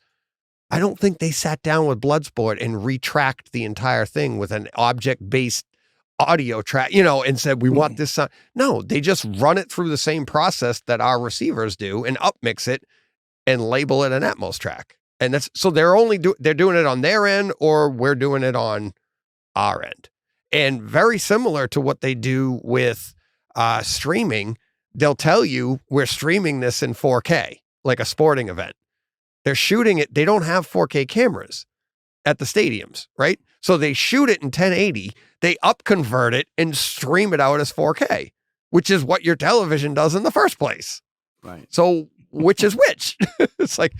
I don't think they sat down with Bloodsport and retracked the entire thing with an object-based audio track, and said, we want this sound. No, they just run it through the same process that our receivers do and upmix it and label it an Atmos track. And that's, so they're doing it on their end, or we're doing it on our end. And very similar to what they do with streaming, they'll tell you we're streaming this in 4K, like a sporting event. They're shooting it. They don't have 4K cameras at the stadiums, right? So they shoot it in 1080, they upconvert it and stream it out as 4K, which is what your television does in the first place. Right. So which is which? It's like,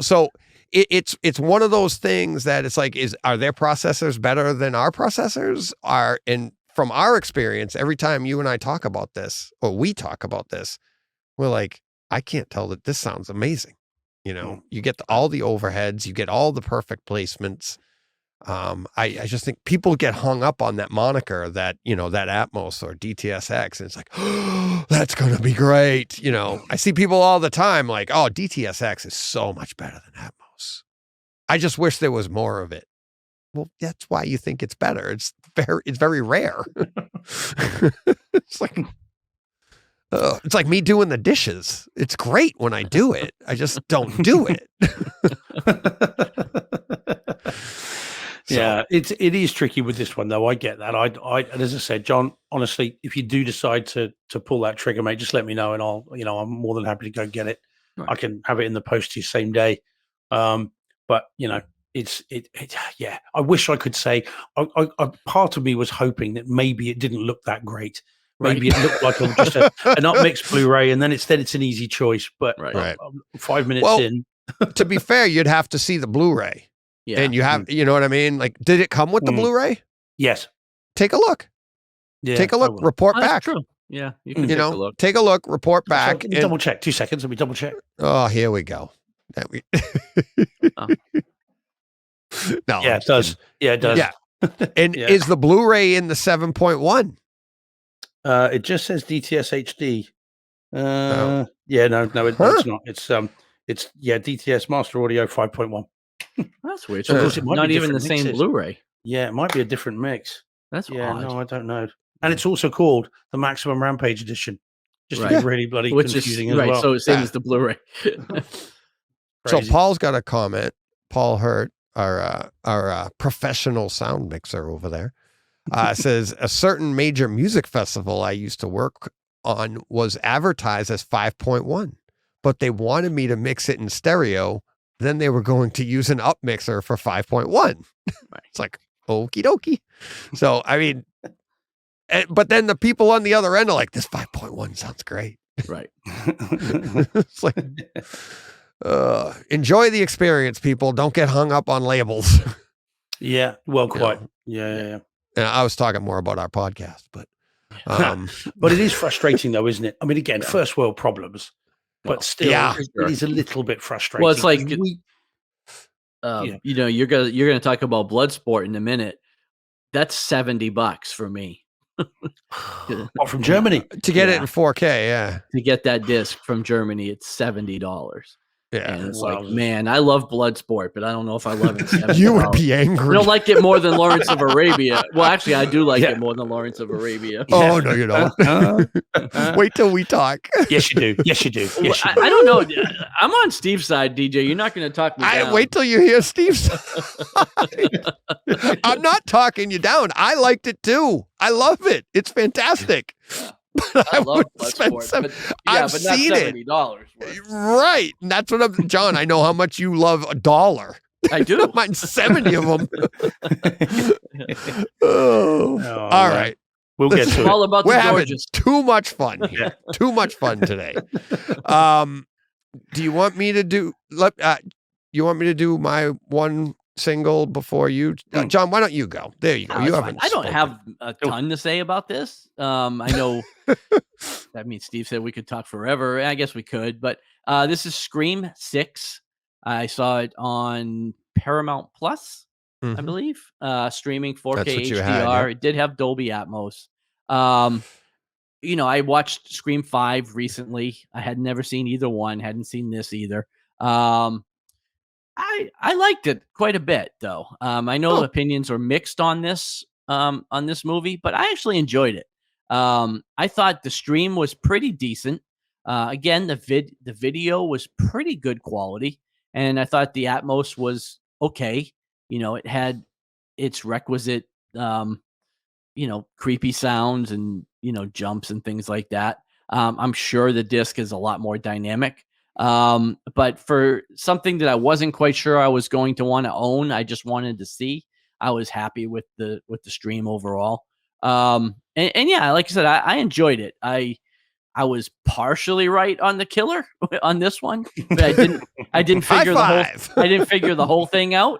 so it's one of those things that it's like, are their processors better than our processors? And from our experience, every time you and I talk about this, or we talk about this, we're like, I can't tell that this sounds amazing. You get all the overheads, you get all the perfect placements. I just think people get hung up on that moniker that, that Atmos or DTSX. And it's like, oh, that's going to be great. I see people all the time like, oh, DTSX is so much better than Atmos. I just wish there was more of it. Well, that's why you think it's better. It's very rare. It's like me doing the dishes. It's great when I do it. I just don't do it. Yeah, it is tricky with this one though. I get that. And as I said, John, honestly, if you do decide to pull that trigger, mate, just let me know, and I'm more than happy to go get it. Right. I can have it in the post to you same day. But yeah. I wish I could say. Part of me was hoping that maybe it didn't look that great. Maybe it looked like just an upmixed Blu-ray, and then it's an easy choice. But 5 minutes in, to be fair, you'd have to see the Blu-ray. Yeah. And you have, you know what I mean? Like, did it come with the Blu-ray? Yes. Take a look. Yeah, take a look. Report back. True. Yeah. You can take a look. Take a look. Report back. Let me double check. 2 seconds. Let me double check. Oh, here we go. No. Yeah, it does. Yeah, it does. Yeah. And is the Blu-ray in the 7.1? It just says DTS HD. Yeah, no, it's not. It's DTS Master Audio 5.1. That's weird. So it might not even the same mixes. Blu-ray. Yeah, it might be a different mix. That's odd. No, I don't know. And it's also called the Maximum Rampage Edition. Just to be really bloody confusing as well. So it's same as the Blu-ray. So Paul's got a comment. Paul Hurt, our professional sound mixer over there, says a certain major music festival I used to work on was advertised as 5.1, but they wanted me to mix it in stereo. Then they were going to use an up mixer for 5.1. Right. It's like, okie dokie. So, I mean, but then the people on the other end are like, this 5.1 sounds great. Right. It's like, enjoy the experience, people. Don't get hung up on labels. Yeah. Well, quite. Yeah. And I was talking more about our podcast, but. But it is frustrating though, isn't it? I mean, again, first world problems. But still, it is a little bit frustrating. Well, it's like, you're gonna talk about Bloodsport in a minute. That's $70 for me. From Germany to get it in 4K. Yeah, to get that disc from Germany, it's $70. Yeah, and it's like, man, I love Bloodsport, but I don't know if I love it. You would be angry. I don't like it more than Lawrence of Arabia. Well, actually, I do like it more than Lawrence of Arabia. Oh, no, you don't. Wait till we talk. Yes, you do. Yes, you do. Yes, you do. I don't know. I'm on Steve's side, DJ. You're not going to talk me down. Wait till you hear Steve's side. I'm not talking you down. I liked it too. I love it. It's fantastic. But I love Bloodsport. I've seen it. Right. And that's what I'm, John, I know how much you love $1. I do. Mine's 70 of them. All right. We'll get to it. All about We're the having gorgeous. Too much fun here. Too much fun today. Do you want me to do my one single before you, John? Why don't you go? There you go. You haven't. I don't have a ton to say about this. I know that means Steve said we could talk forever. I guess we could, but this is Scream 6. I saw it on Paramount Plus, I believe, streaming 4K HDR. It did have Dolby Atmos. I watched Scream 5 recently. I had never seen either one. Hadn't seen this either. I liked it quite a bit, though. I know opinions are mixed on this movie, but I actually enjoyed it. I thought the stream was pretty decent. Again, the video was pretty good quality, and I thought the Atmos was okay. It had its requisite, creepy sounds and jumps and things like that. I'm sure the disc is a lot more dynamic. But for something that I wasn't quite sure I was going to want to own, I just wanted to see, I was happy with the stream overall. And yeah, like I said, I enjoyed it. I was partially right on the killer on this one, but I didn't figure the whole thing out.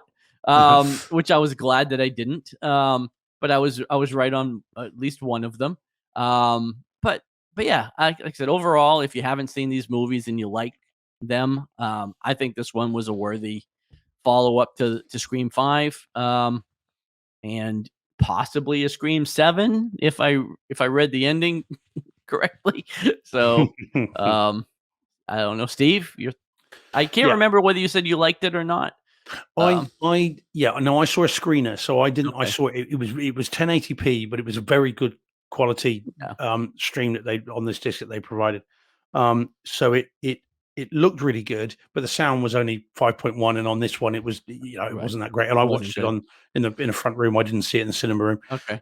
Which I was glad that I didn't. But I was right on at least one of them. But yeah, like I said, overall, if you haven't seen these movies and you like them, I think this one was a worthy follow-up to Scream 5. and possibly a Scream 7 if I read the ending correctly. So I don't know, Steve. I can't remember whether you said you liked it or not. I saw a screener, so I didn't. I Okay. saw it. It was 1080p, but it was a very good quality Yeah. stream that they on this disc that they provided. So it looked really good, but the sound was only 5.1, and on this one it was it Right. wasn't that great. And I Wasn't watched it good. in the front room. I didn't see it in the cinema room. Okay.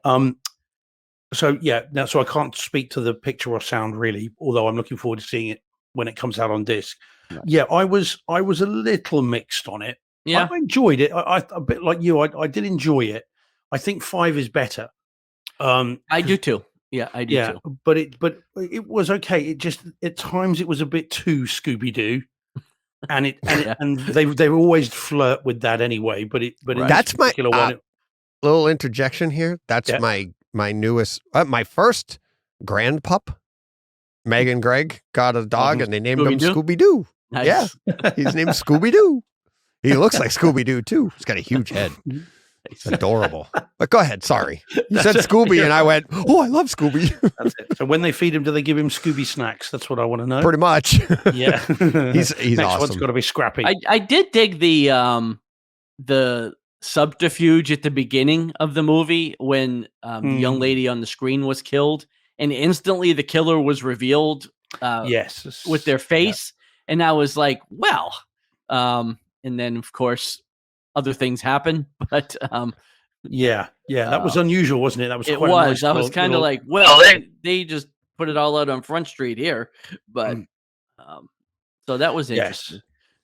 So so I can't speak to the picture or sound really, although I'm looking forward to seeing it when it comes out on disc. Right. Yeah, I was a little mixed on it. Yeah. I enjoyed it. I a bit like you. I did enjoy it. I think 5 is better. I do too. Yeah, I do Yeah, too. but it was okay. It just at times it was a bit too Scooby Doo, and they always flirt with that anyway. But in Right. this That's my particular one, little interjection here. That's Yeah. my newest, my first grand pup. Meg and Greg got a dog, and they named him Scooby-Doo? Scooby Doo. Nice. Yeah, he's named Scooby Doo. He looks like Scooby Doo too. He's got a huge head. It's adorable. But go ahead. Sorry, you said Scooby, and I went, "Oh, I love Scooby." That's it. So when they feed him, do they give him Scooby snacks? That's what I want to know. Pretty much. Yeah, He's Next one's awesome. got to be Scrappy. I did dig the subterfuge at the beginning of the movie when the young lady on the screen was killed, and instantly the killer was revealed. Yes, with their face, and I was like, well, and then of course other things happen, but that was unusual, wasn't it? That was it quite a was. nice I was little- kind of little- like, well, they just put it all out on Front Street here, but so that was interesting. Yes.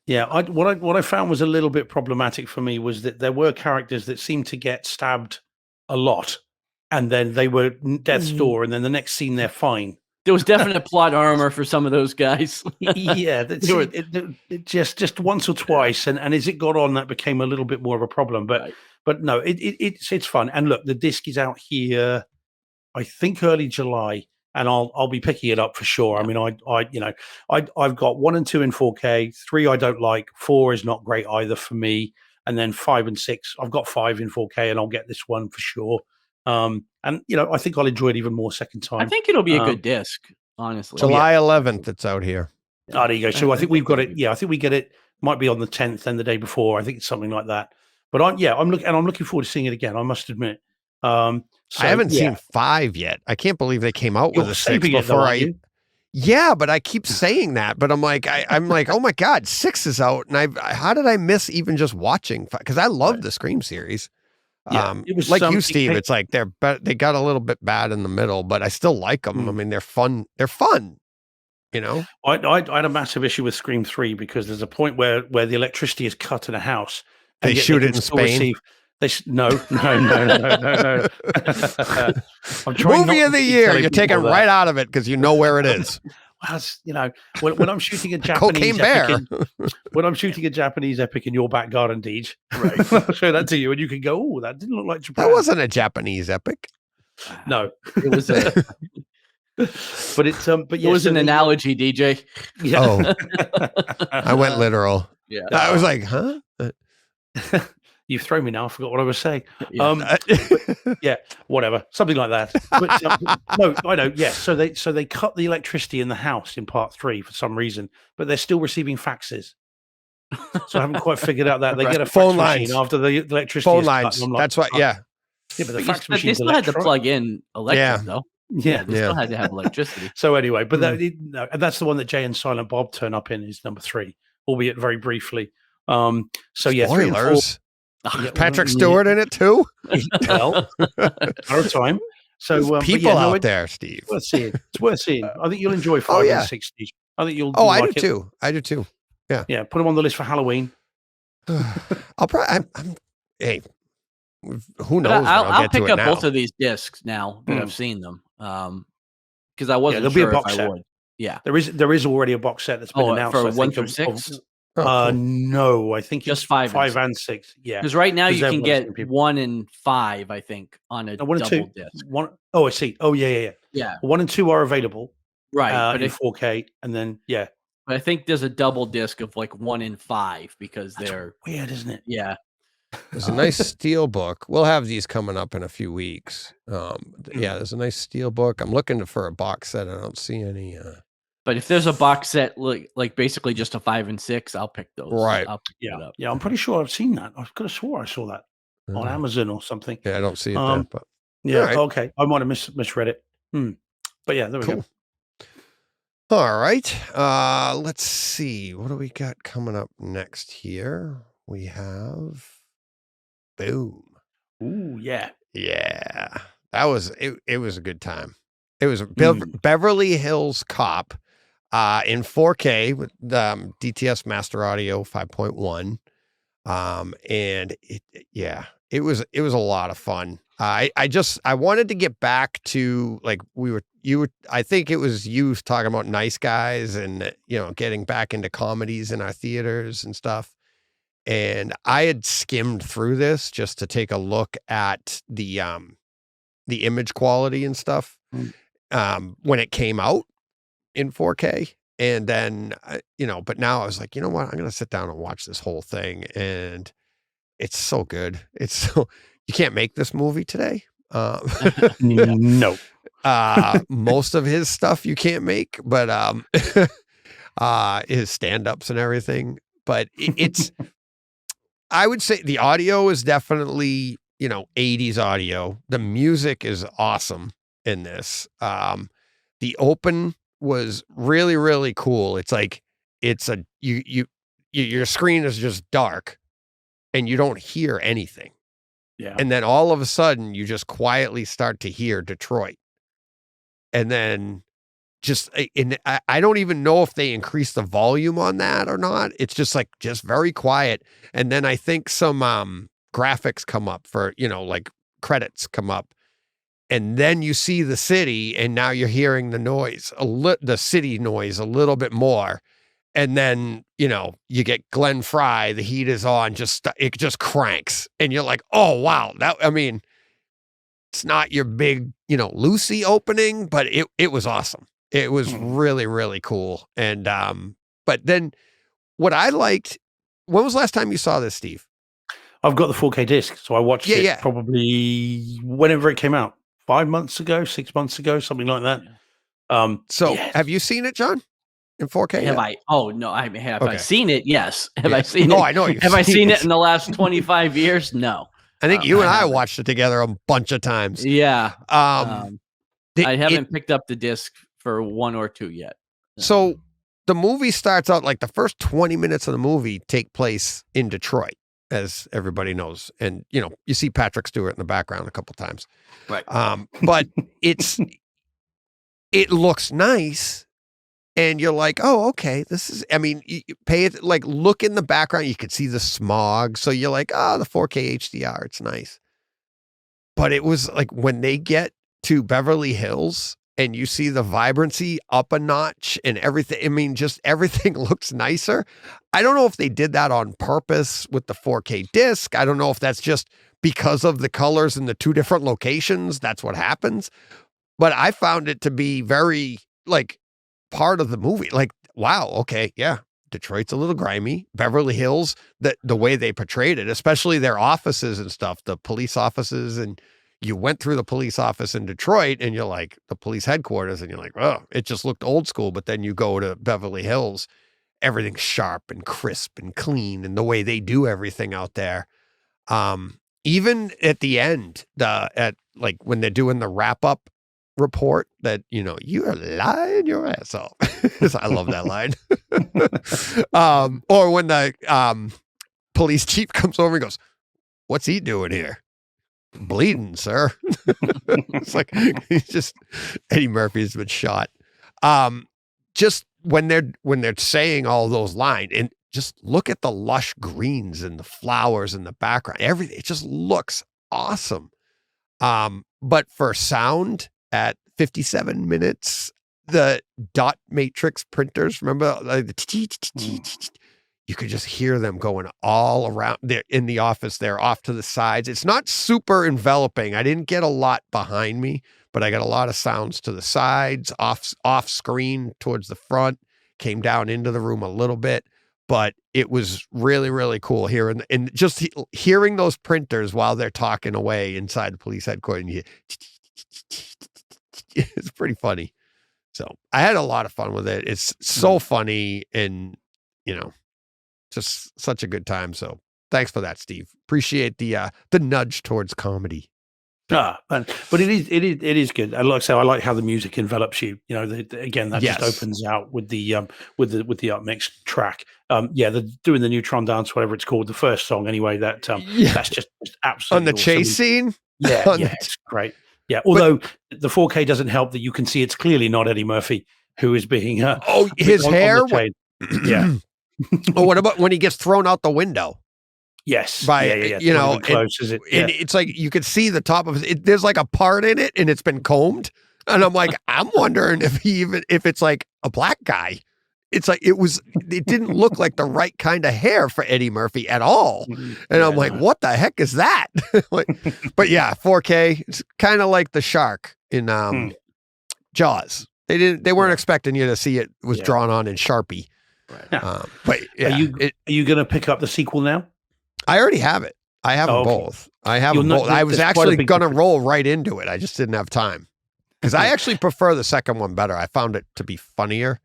Yeah, what I found was a little bit problematic for me was that there were characters that seemed to get stabbed a lot, and then they were death's door, and then the next scene they're fine. There was definite plot armor for some of those guys. Yeah, it just once or twice, and as it got on, that became a little bit more of a problem. But Right. but no, it's fun. And look, the disc is out here, I think early July, and I'll be picking it up for sure. I mean, I've got 1 and 2 in 4K, 3 I don't like, 4 is not great either for me, and then 5 and 6 I've got 5 in 4K, and I'll get this one for sure. And I think I'll enjoy it even more second time. I think it'll be a good disc, honestly. July 11th, it's out here. Oh, there you go. So I think we've got it. Yeah, I think we get it. Might be on the 10th and the day before. I think it's something like that. But I'm looking forward to seeing it again. I must admit. I haven't seen 5 yet. I can't believe they came out with You're a 6 saving it, though, before aren't you? Yeah, but I keep saying that. But I'm like, oh my God, 6 is out, and how did I miss even just watching? Because I love the Scream series. Yeah, it was like you, something- Steve. It's like they got a little bit bad in the middle, but I still like them. I mean, they're fun. They're fun. You know, I had a massive issue with Scream 3 because there's a point where the electricity is cut in a house. They yet shoot can it in still Spain? No. I'm trying movie not of the to keep year. telling You're people taking that. right out of it because you know where it is. Well, when I'm shooting a Japanese Cocaine Bear. epic when I'm shooting a Japanese epic in your back garden, Deej, right? I'll show that to you, and you can go, "Oh, that didn't look like Japan." That wasn't a Japanese epic. No, It was a but it's but it was an analogy, DJ. Yeah. Oh, I went literal. Yeah. I was like, huh? You've thrown me now. I forgot what I was saying. Yeah. Yeah, whatever, something like that. But no, I know. Yes, so they cut the electricity in the house in part 3 for some reason, but they're still receiving faxes. So I haven't quite figured out that they get a fax Phone machine lines. after the electricity. Phone is cut, lines. and I'm like, That's what. Yeah. Yeah, but the But fax they machine's still had to electronic. plug in electric, Yeah. though. Yeah, They still had to have electricity. So anyway, but and that's the one that Jay and Silent Bob turn up in is number 3, albeit very briefly. So yeah, 3 and 4. Spoilers. Yeah, Patrick well, Stewart in it too. Well, our time. So There's but people yeah, no, out there, Steve. It's worth seeing. It's worth seeing. I think you'll enjoy 5 yeah. and 6. I think you'll. Oh, you'll I do like it. too. I do too. Yeah, put them on the list for Halloween. I'll probably. Hey, who knows? But when I'll get to pick it up now. both of these discs now that I've seen them. Because I wasn't there'll be a sure box if set. I would. Yeah. there is already a box set that's been announced. for I think, 1 through of- 6. Oh, cool. No, I think Just it's 5 and 5 and 6. Yeah, Because right now Because you can everyone's get seen people. 1 and 5, I think, on a 1 and double 2. disc. 1. Oh, I see. Oh, yeah. Yeah. 1 and 2 are available. Right. But in 4K, and then I think there's a double disc of like 1 and 5 because they're weird, isn't it? yeah. There's a nice steel book. We'll have these coming up in a few weeks. Yeah, there's a nice steel book. I'm looking for a box set. I don't see any. But if there's a box set like basically just a 5 and 6, I'll pick those. Right. I'll pick it up. Yeah, I'm pretty sure I've seen that. I could have swore I saw that on Amazon or something. Yeah, I don't see it there, but yeah, right. okay. I might have misread it. But yeah, there we go. All right. Let's see. What do we got coming up next here? We have boom. Ooh, yeah. Yeah. That was it was a good time. It was Beverly Hills Cop in 4K with DTS Master Audio 5.1. And it was a lot of fun. I wanted to get back to like I think it was you talking about Nice Guys and getting back into comedies in our theaters and stuff. And I had skimmed through this just to take a look at the image quality and stuff when it came out in 4K. And then, but now I was like, you know what? I'm going to sit down and watch this whole thing. And it's so good. You can't make this movie today. No. Most of his stuff you can't make, but his stand-ups and everything. But it's, I would say the audio is definitely, 80s audio. The music is awesome in this. The open was really, really cool. It's like, your screen is just dark and you don't hear anything. Yeah. And then all of a sudden you just quietly start to hear Detroit. And then I don't even know if they increased the volume on that or not. It's just very quiet. And then I think some graphics come up for, like credits come up. And then you see the city and now you're hearing the noise, the city noise a little bit more. And then, you get Glenn Fry, the heat is on, it just cranks. And you're like, oh, wow. It's not your big, Lucy opening, but it was awesome. It was really, really cool. And, but then what I liked, when was the last time you saw this, Steve? I've got the 4K disc. So I watched it probably whenever it came out, 5 months ago, 6 months ago, something like that. Have you seen it, John? In 4K? Have I? Oh no, I have. Okay. I seen it? Yes. Have I seen it? Oh, I know. Have I seen it in the last 25 years? No. I think you and I watched it together a bunch of times. Yeah. I haven't picked up the disc for 1 or 2 yet. So the movie starts out like the first 20 minutes of the movie take place in Detroit, as everybody knows. And, you see Patrick Stewart in the background a couple times. Right. But it looks nice. And you're like, oh, okay, you pay it, like look in the background, you could see the smog. So you're like, oh, the 4K HDR, it's nice. But it was like when they get to Beverly Hills and you see the vibrancy up a notch and everything, just everything looks nicer. I don't know if they did that on purpose with the 4K disc. I don't know if that's just because of the colors in the 2 different locations. That's what happens. But I found it to be very part of the movie. Like, wow, okay, yeah, Detroit's a little grimy. Beverly Hills, the way they portrayed it, especially their offices and stuff, the police offices, and you went through the police office in Detroit and you're like, the police headquarters, and you're like, oh, it just looked old school. But then you go to Beverly Hills, everything's sharp and crisp and clean, and the way they do everything out there. Even at the end, when they're doing the wrap up report that, you are lying your ass off. I love that line. Or when the police chief comes over and goes, what's he doing here? Bleeding, sir. It's like, Eddie Murphy's been shot. Just when they're saying all those lines, and just look at the lush greens and the flowers in the background, everything, it just looks awesome. But for sound, at 57 minutes, the dot matrix printers, remember, you could just hear them going all around there in the office there, off to the sides. It's not super enveloping. I didn't get a lot behind me, but I got a lot of sounds to the sides, off screen towards the front, came down into the room a little bit. but it was really, really cool here. And just hearing those printers while they're talking away inside the police headquarters, and it's pretty funny. So I had a lot of fun with it. It's so funny and, just such a good time. So thanks for that, Steve. Appreciate the nudge towards comedy. But it is good. And like I say, I like how the music envelops you. Again, that just opens out with the upmix track. They're doing the Neutron Dance, whatever it's called, the first song anyway. That's just absolutely on the awesome. chase scene. It's great. Yeah, although the 4K doesn't help that you can see it's clearly not Eddie Murphy who is being. His hair. Yeah. What about when he gets thrown out the window? Yes. Close, is it? Yeah. And it's like you could see the top of it. There's like a part in it, and it's been combed. And I'm like, I'm wondering if it's like a black guy. It's like it didn't look like the right kind of hair for Eddie Murphy at all. And I'm like, what the heck is that? But yeah, 4K. It's kind of like the shark in Jaws. They weren't expecting you to see it was drawn on in Sharpie. Right. But yeah, are you going to pick up the sequel now? I already have it. I have them both. I have them both. I was actually going to roll right into it. I just didn't have time because I actually prefer the second one better. I found it to be funnier.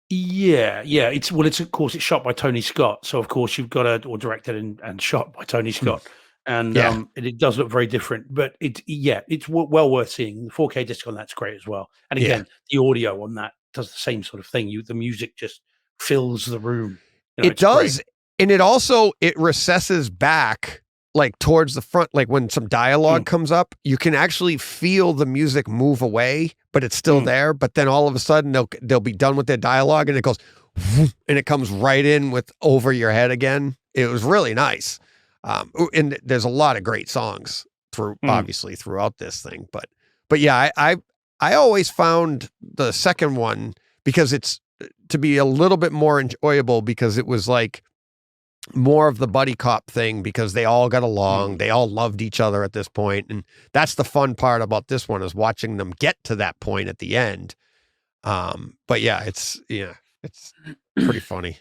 Yeah. It's of course it's shot by Tony Scott, so of course you've got or directed and shot by Tony Scott, and it does look very different. But it's well worth seeing. The 4K disc on that's great as well. And again, the audio on that does the same sort of thing. The music just fills the room. It does. Great. And it recesses back like towards the front, like when some dialogue comes up, you can actually feel the music move away, but it's still there. But then all of a sudden they'll be done with their dialogue and it goes and it comes right in with over your head again. It was really nice. And there's a lot of great songs obviously throughout this thing. But yeah, I always found the second one because it's to be a little bit more enjoyable because it was like more of the buddy cop thing because they all got along. They all loved each other at this point. And that's the fun part about this one is watching them get to that point at the end. But yeah, it's pretty funny.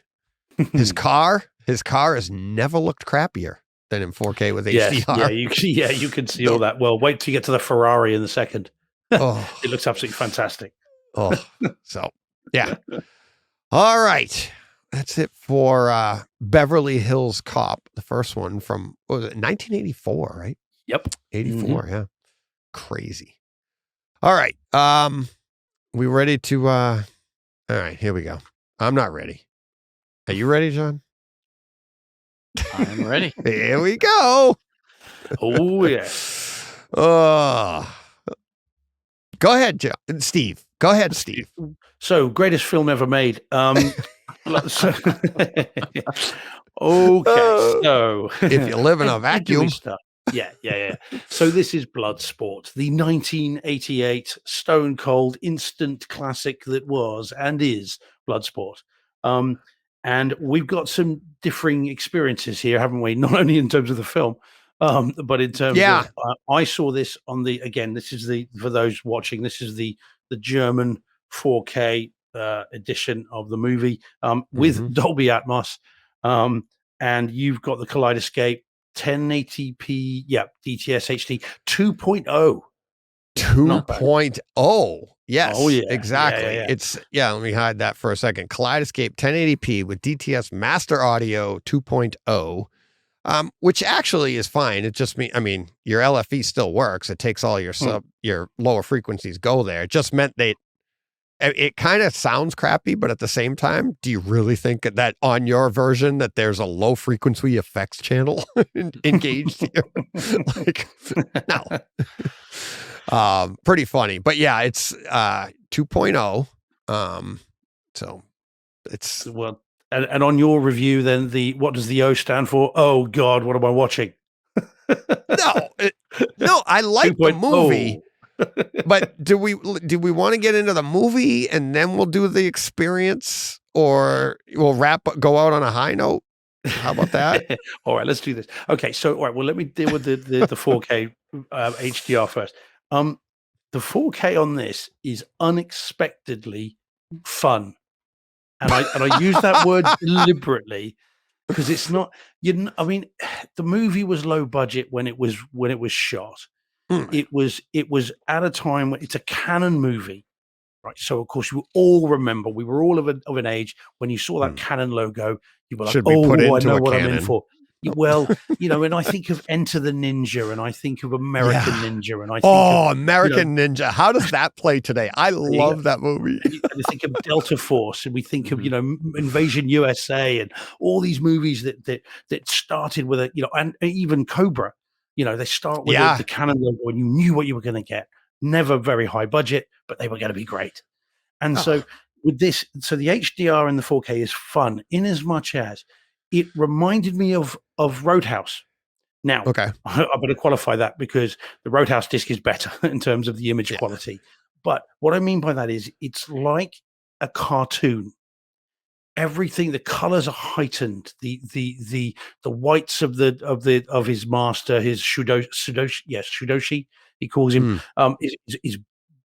His car has never looked crappier than in 4K with HDR. You can see all that. Well, wait till you get to the Ferrari in the second. It looks absolutely fantastic. So yeah. All right. That's it for Beverly Hills Cop, the first one from, what was it, 1984, right? Yep. 84, yeah. Crazy. All right. We ready to, all right, here we go. I'm not ready. Are you ready, John? I'm ready. Here we go. Oh, yeah. Go ahead, John. Steve. Go ahead, Steve. So, greatest film ever made. So if you live in a vacuum. Yeah. So this is Bloodsport, the 1988 stone cold instant classic that was and is Bloodsport. And we've got some differing experiences here, haven't we? Not only in terms of the film, but in terms of I saw this on this is for those watching, this is the German 4K edition of the movie with Dolby Atmos, and you've got the Kaleidescape 1080p DTS HD 2.0. 2.0. Yes. Oh yeah. Exactly. Yeah. It's let me hide that for a second. Kaleidescape 1080p with DTS Master Audio 2.0. Which actually is fine. It just your LFE still works. It takes all your lower frequencies go there. It just meant it kind of sounds crappy, but at the same time, do you really think that on your version that there's a low frequency effects channel engaged here? Like, no. Pretty funny. But yeah, it's 2.0. So it's and on your review, then what does the O stand for? Oh God, what am I watching? No, I like the movie. But do we want to get into the movie and then we'll do the experience, or we'll go out on a high note? How about that? All right, let's do this. Okay, so all right, well, let me deal with the 4K HDR first. The 4K on this is unexpectedly fun and I use that word deliberately because it's not. I mean, the movie was low budget when it was shot. It was at a time when it's a Canon movie. Right, so of course you all remember we were all of an age when you saw that Canon logo. You were like, Should be put "Oh, I into know a what I'm Canon." in for." Well, and I think of Enter the Ninja, and I think of American Ninja, and I think of, American Ninja. How does that play today? I love that movie. and you think of Delta Force, and we think of Invasion USA, and all these movies that started with and even Cobra. They start with the Canon logo, and you knew what you were going to get. Never very high budget, but they were going to be great. And so with this, so the HDR and the 4K is fun in as much as it reminded me of Roadhouse. Now, I better qualify that because the Roadhouse disc is better in terms of the image quality. But what I mean by that is it's like a cartoon. Everything, the colors are heightened. The whites of his master, his Shudoshi, he calls him, is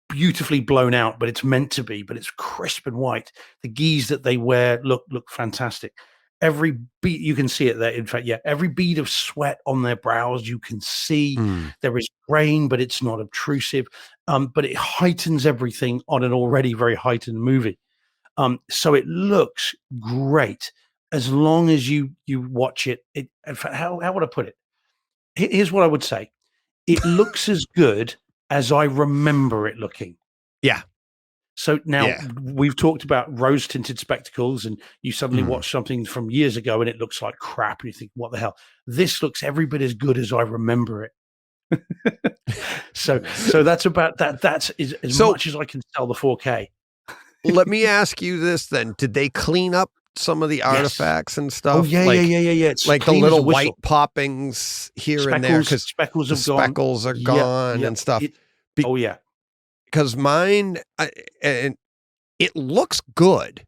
beautifully blown out, but it's meant to be. But it's crisp and white. The gis that they wear look fantastic. Every bead, you can see it there. In fact, every bead of sweat on their brows, you can see. There is grain, but it's not obtrusive. But it heightens everything on an already very heightened movie. So it looks great as long as you watch it. In fact, how would I put it? Here's what I would say. It looks as good as I remember it looking. Yeah. So now we've talked about rose tinted spectacles, and you suddenly watch something from years ago and it looks like crap. And you think, what the hell? This looks every bit as good as I remember it. so that's about that. That's as much as I can sell the 4K. Let me ask you this then. Did they clean up some of the artifacts and stuff? Oh, yeah. It's like the little white poppings here and there, because speckles are gone and stuff. Because mine, and it looks good,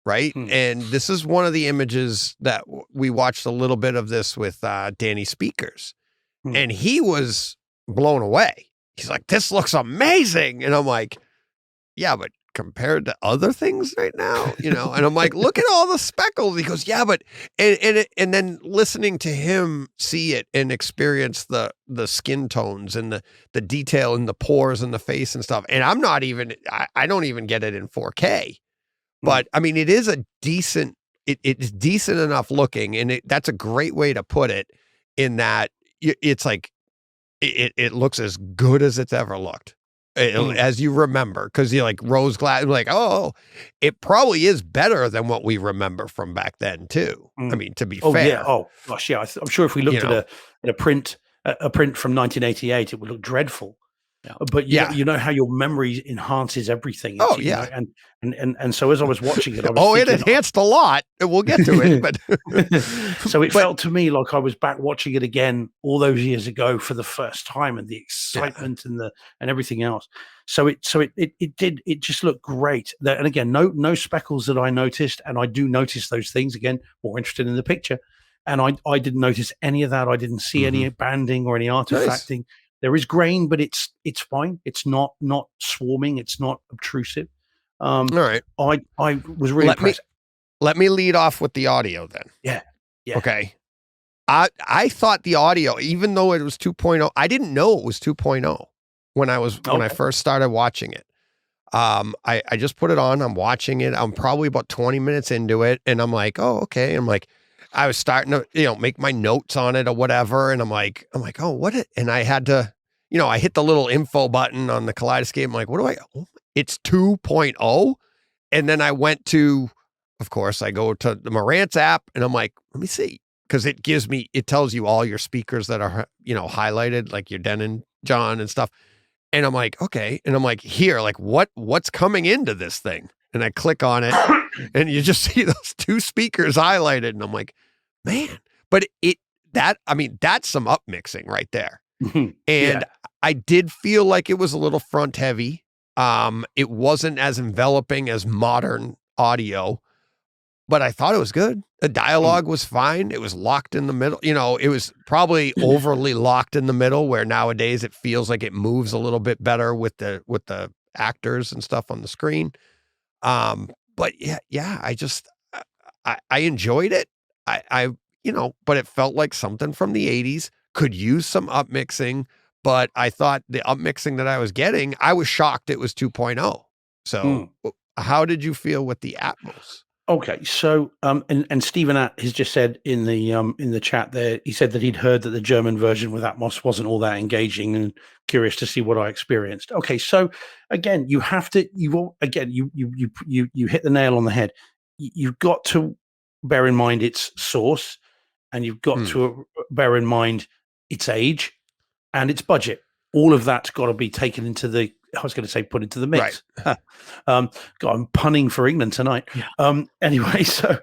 right? And this is one of the images that we watched a little bit of this with Danny Speakers, and he was blown away. He's like, "This looks amazing," and I'm like, "Yeah, but compared to other things right now, and I'm like, look at all the speckles." He goes, "Yeah, but," and then listening to him see it and experience the skin tones and the detail in the pores and the face and stuff. And I'm not even, I don't even get it in 4K, but I mean, it is a decent, it's decent enough looking. And that's a great way to put it, in that it's like, it looks as good as it's ever looked. As you remember, because you're like rose glass, like, oh, it probably is better than what we remember from back then too. I mean, to be fair. Yeah. Oh gosh, yeah. I'm sure if we looked at a print from 1988, it would look dreadful. But you know how your memory enhances everything. And so as I was watching it, I was it enhanced a lot. We'll get to it, but so it felt to me like I was back watching it again all those years ago for the first time, and the excitement and everything else. So it just looked great. And again, no speckles that I noticed, and I do notice those things. Again, more interested in the picture, and I didn't notice any of that. I didn't see any banding or any artifacting. Nice. There is grain, but it's fine. It's not swarming. It's not obtrusive. All right. I was really impressed. Let me lead off with the audio then. Yeah. Okay. I thought the audio, even though it was 2.0, I didn't know it was 2.0 when I first started watching it. I just put it on. I'm watching it. I'm probably about 20 minutes into it, and I'm like, oh, okay. I'm like, I was starting to, make my notes on it or whatever. And I'm like, oh, what? And I had to, I hit the little info button on the Kaleidescape. I'm like, it's 2.0. And then I went to, of course, I go to the Marantz app, and I'm like, let me see. Cause it tells you all your speakers that are, highlighted, like your Denon, John and stuff. And I'm like, okay. And I'm like, here, like what's coming into this thing? And I click on it, and you just see those two speakers highlighted. And I'm like, man, but that's some up mixing right there. And I did feel like it was a little front heavy. It wasn't as enveloping as modern audio, but I thought it was good. The dialogue was fine. It was locked in the middle. It was probably overly locked in the middle, where nowadays it feels like it moves a little bit better with the actors and stuff on the screen. But yeah, I enjoyed it. I but it felt like something from the 80s, could use some upmixing, but I thought the upmixing that I was getting, I was shocked it was 2.0. So how did you feel with the Atmos? Okay, so and Stephen Att has just said in the chat there, he said that he'd heard that the German version with Atmos wasn't all that engaging, and curious to see what I experienced. Okay, so again, you hit the nail on the head. You've got to bear in mind its source, and you've got to bear in mind its age and its budget. All of that's got to be taken into the. I was going to say put into the mix. Right. God, I'm punning for England tonight. Yeah. Anyway, so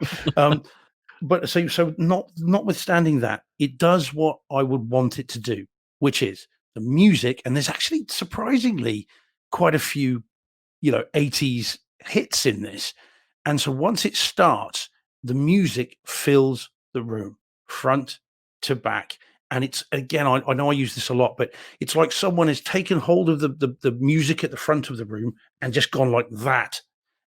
notwithstanding that, it does what I would want it to do, which is the music. And there's actually surprisingly quite a few, 80s hits in this. And so once it starts, the music fills the room front to back. And it's, again, I know I use this a lot, but it's like someone has taken hold of the music at the front of the room and just gone like that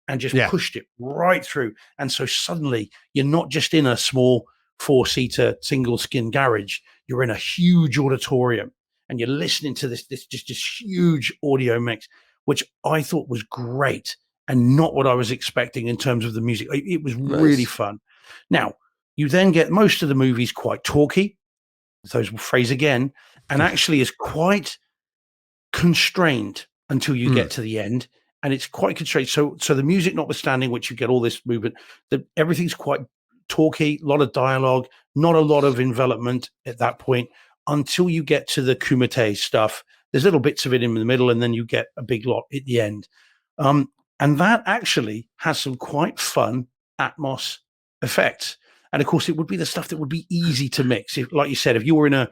and just pushed it right through. And so suddenly you're not just in a small 4-seater single skin garage, you're in a huge auditorium and you're listening to this huge audio mix, which I thought was great and not what I was expecting in terms of the music. It was really fun. Now, you then get most of the movies quite talky. Those phrase again, and actually is quite constrained until you get to the end, and it's quite constrained. So the music notwithstanding, which you get all this movement, that everything's quite talky, a lot of dialogue, not a lot of envelopment at that point until you get to the Kumite stuff. There's little bits of it in the middle, and then you get a big lot at the end. And that actually has some quite fun Atmos effects. And of course, it would be the stuff that would be easy to mix. If, like you said, if you're in a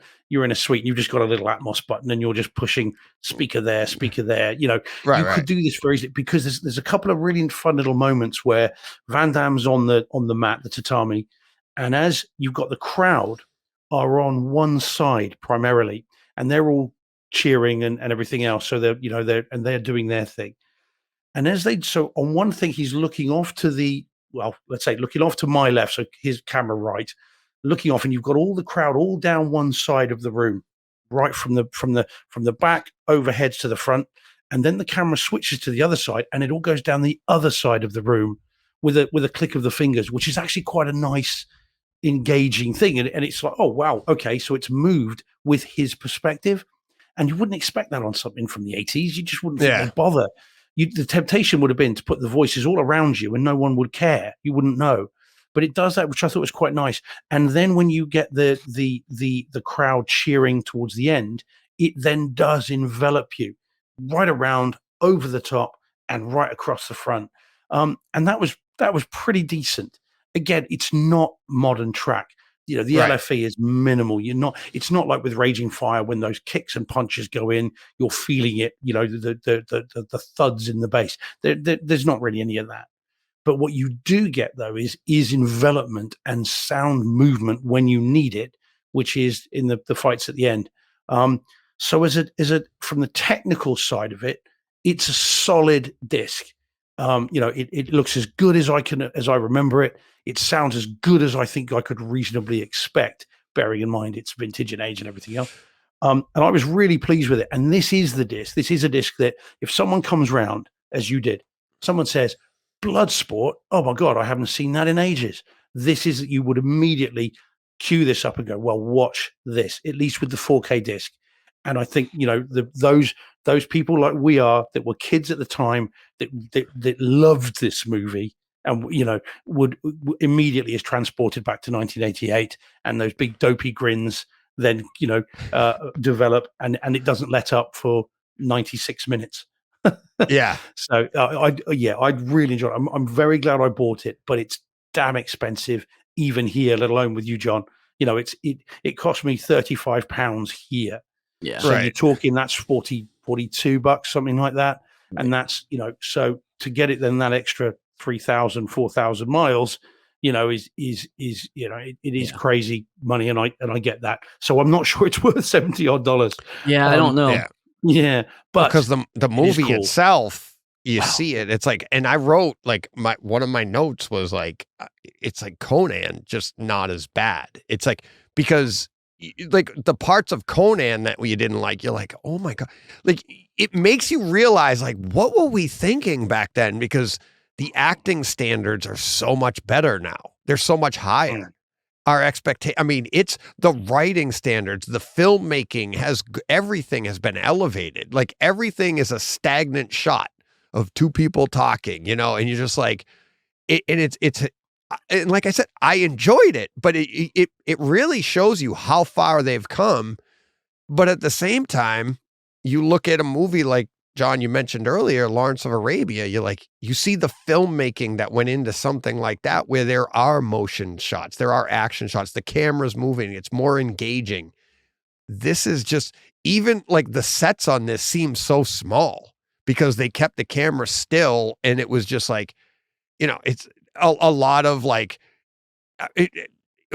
suite and you've just got a little Atmos button and you're just pushing speaker there, you could do this very easily, because there's a couple of really fun little moments where Van Damme's on the mat, the tatami, and as you've got the crowd are on one side primarily, and they're all cheering and everything else. So they're doing their thing. And so on one thing, he's looking off to looking off to my left, so his camera right, looking off, and you've got all the crowd all down one side of the room, right from the back overheads to the front, and then the camera switches to the other side, and it all goes down the other side of the room with a click of the fingers, which is actually quite a nice, engaging thing. And it's like, oh wow, okay, so it's moved with his perspective, and you wouldn't expect that on something from the 80s. You just wouldn't think they'd bother. The temptation would have been to put the voices all around you and no one would care. You wouldn't know. But it does that, which I thought was quite nice. And then when you get the crowd cheering towards the end, it then does envelop you right around, over the top, and right across the front. And that was pretty decent. Again, it's not modern track. The LFE is minimal. It's not like with Raging Fire when those kicks and punches go in, you're feeling it, the thuds in the bass. There's not really any of that. But what you do get though is envelopment and sound movement when you need it, which is in the fights at the end. So from the technical side of it, it's a solid disc. It looks as good as I remember it. It sounds as good as I think I could reasonably expect, bearing in mind its vintage and age and everything else. And I was really pleased with it. And this is the disc. This is a disc that if someone comes round, as you did, someone says, Bloodsport, oh my God, I haven't seen that in ages. You would immediately cue this up and go, well, watch this, at least with the 4K disc. And I think, those people like we are that were kids at the time that loved this movie and, would immediately is transported back to 1988, and those big dopey grins then, develop and it doesn't let up for 96 minutes. Yeah. So I'd really enjoy it. I'm very glad I bought it, but it's damn expensive even here, let alone with you, John. It cost me £35 here. Yeah. So you're talking that's $42, something like that. Right. And that's, so to get it then that extra 3,000, 4,000 miles, is it is crazy money. And I get that. So I'm not sure it's worth $70 odd. Yeah. I don't know. Yeah. But because the movie itself you see it. It's like, and I wrote like one of my notes was like, it's like Conan, just not as bad. It's like, because like the parts of Conan that you didn't like, you're like, oh my God, like it makes you realize like, what were we thinking back then? Because the acting standards are so much better now. They're so much higher. Our expectation, I mean, it's the writing standards, the filmmaking everything has been elevated. Like everything is a stagnant shot of two people talking, and you're just like, and like I said, I enjoyed it, but it really shows you how far they've come. But at the same time, you look at a movie like, John, you mentioned earlier, Lawrence of Arabia, you see the filmmaking that went into something like that, where there are motion shots, there are action shots, the camera's moving, it's more engaging. This is just, even like the sets on this seem so small because they kept the camera still, and it was just like, it's a lot of like,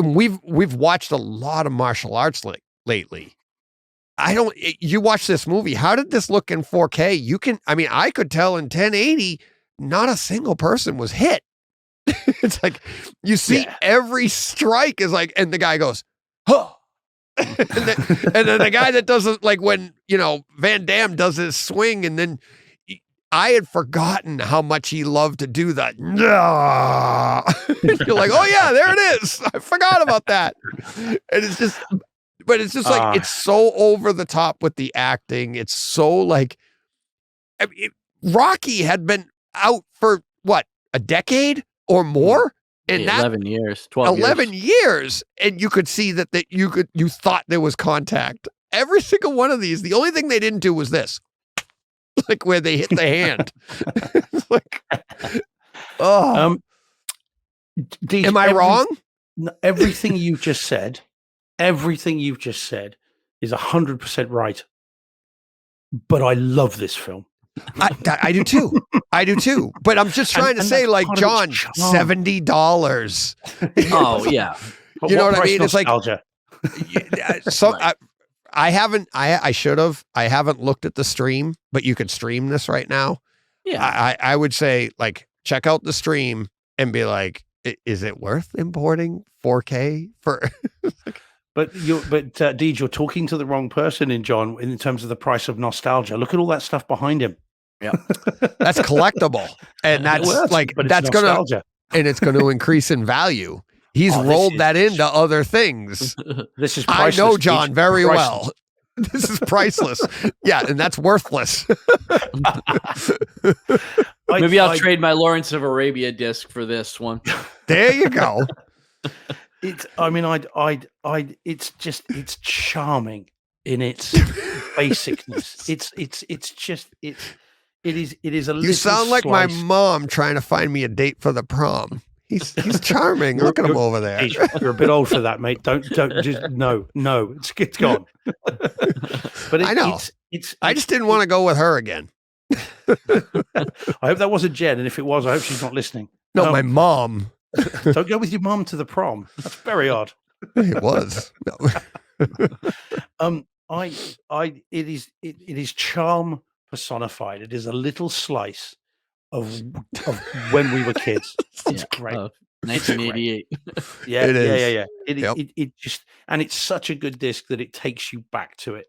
we've watched a lot of martial arts lately. You watch this movie, how did this look in 4K? I could tell in 1080, not a single person was hit. It's like, you see every strike is like, and the guy goes, huh. and then the guy that doesn't, like when, Van Damme does his swing, and then I had forgotten how much he loved to do that. You're like, oh yeah, there it is. I forgot about that. And it's just, but it's just like, it's so over the top with the acting. It's so like, Rocky had been out for what, a decade or more? And 11 years, 12 11 years. And you could see that you thought there was contact. Every single one of these, the only thing they didn't do was this. Like where they hit the hand. It's like, oh. Am I wrong? Everything you've just said is 100% right. But I love this film. I do too. I do too. But I'm just trying to say, like, John, $70. Oh yeah. You know what I mean? It's like, I should have. I haven't looked at the stream, but you could stream this right now. Yeah. I would say, like, check out the stream and be like, is it worth importing 4K for? But Deej, you're talking to the wrong person in John in terms of the price of nostalgia. Look at all that stuff behind him. Yeah. That's collectible. And that's that's going to, and it's going to increase in value. He's rolled that into other things. This is priceless. I know John very well. This is priceless. Yeah, and that's worthless. Maybe I'll trade my Lawrence of Arabia disc for this one. There you go. It's charming in its basicness. It is a little. You sound like my slice. mom trying to find me a date for the prom. He's charming. Look at him over there. You're a bit old for that, mate. Don't just no. It's gone. But I know. I just didn't want to go with her again. I hope that wasn't Jen, and if it was, I hope she's not listening. No, my mom. Don't go with your mom to the prom. That's very odd. It was. No. It is charm personified. It is a little slice of when we were kids. It's great. 1988. Yeah, it is. Yeah. It just, and it's such a good disc that it takes you back to it.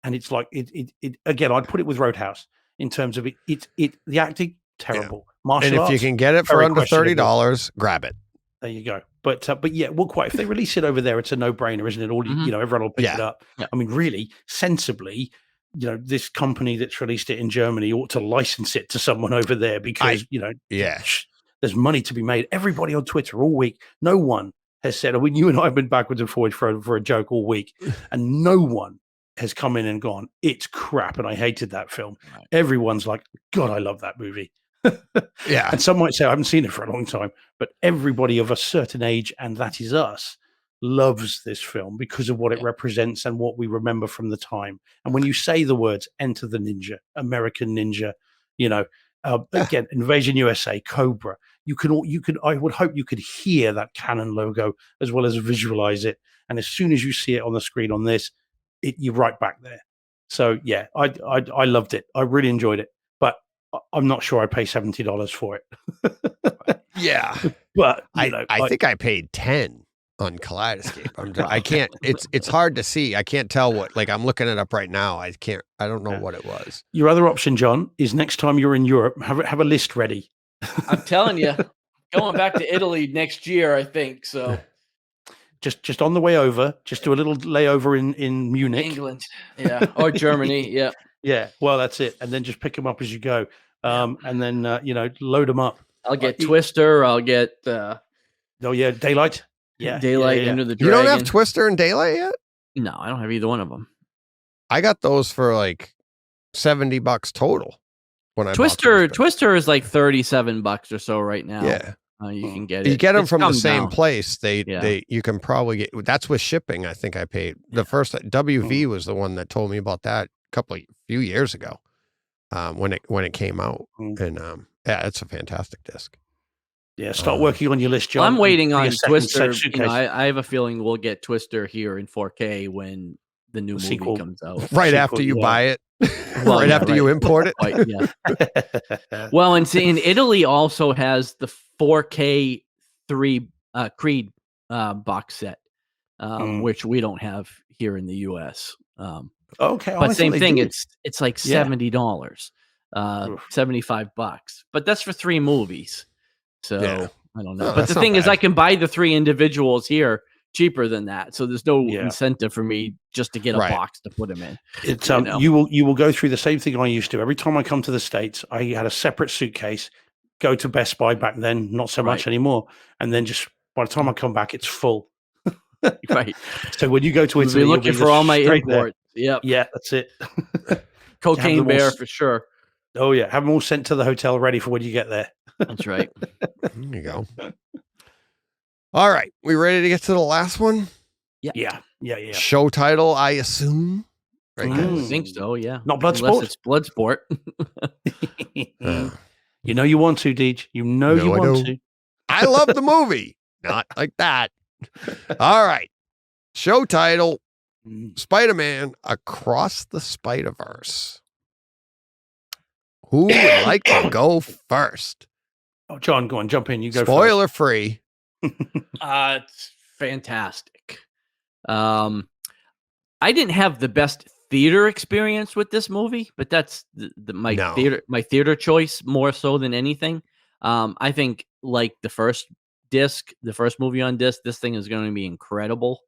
And it's like it again, I'd put it with Roadhouse in terms of the acting terrible. Martial and if arts, you can get it for under $30, grab it. There you go. But yeah, well, quite. If they release it over there, it's a no-brainer, isn't it? Everyone will pick it up. Yeah. I mean, really, sensibly, this company that's released it in Germany ought to license it to someone over there because there's money to be made. Everybody on Twitter all week, no one has said. I mean, you and I have been backwards and forwards for a joke all week, and no one has come in and gone, "It's crap," and I hated that film. Right. Everyone's like, "God, I love that movie." Yeah. And some might say I haven't seen it for a long time, but everybody of a certain age, and that is us, loves this film because of what it represents and what we remember from the time. And when you say the words "Enter the Ninja," American Ninja, again, Invasion USA, Cobra, you can I would hope you could hear that Canon logo as well as visualize it. And as soon as you see it on the screen on this, you're right back there. So yeah, I loved it. I really enjoyed it. But I'm not sure I pay $70 for it. Yeah. But I think I paid 10 on Kaleidescape. I can't. It's hard to see. I can't tell what. Like I'm looking it up right now. I don't know what it was. Your other option, John, is next time you're in Europe, have a list ready. I'm telling you, going back to Italy next year, I think so. Just on the way over, just do a little layover in Munich, England, yeah, or Germany, yeah. Yeah, well, that's it, and then just pick them up as you go, and then load them up. I'll get Twister. I'll get Daylight. Yeah, Daylight, Into the Dragon. You don't have Twister and Daylight yet? No, I don't have either one of them. I got those for like $70 total. When I Twister is like $37 or so right now. Yeah. You can get it. You get them from the same down. place. You can probably get. That's with shipping. I think I paid the first. WV was the one that told me about that few years ago, when it came out, and it's a fantastic disc. Yeah, start working on your list, John. Well, I'm waiting on Twister. I have a feeling we'll get Twister here in 4K when the new movie comes out. Right after you buy it. Right after you import it. Yeah. Well, and in Italy also has the 4K Creed box set, which we don't have here in the US. Okay, but same thing. It's like $70, $75, but that's for 3 movies. So I don't know. But the thing is, I can buy the 3 individuals here cheaper than that. So there's no incentive for me just to get a box to put them in. It's you will go through the same thing I used to. Every time I come to the States, I had a separate suitcase. Go to Best Buy back then, not so much anymore. And then just by the time I come back, it's full. Right. So when you go to Italy, you'll be looking for all my imports. Yep. Yeah, that's it. Cocaine Bear for sure. Oh yeah, have them all sent to the hotel ready for when you get there. That's right. There you go. All right, we ready to get to the last one? Yeah. Show title, I assume. Right, I think so. Yeah. Not Bloodsport. Unless it's Bloodsport. You know you want to, Deej. You know you want to. I love the movie. Not like that. All right. Show title, Spider-Man Across the Spider-Verse. Who would like to go first? Oh, John, go on, jump in. You go Spoiler free. It's fantastic. I didn't have the best theater experience with this movie, but that's my theater choice more so than anything. I think like the first movie on disc, this thing is going to be incredible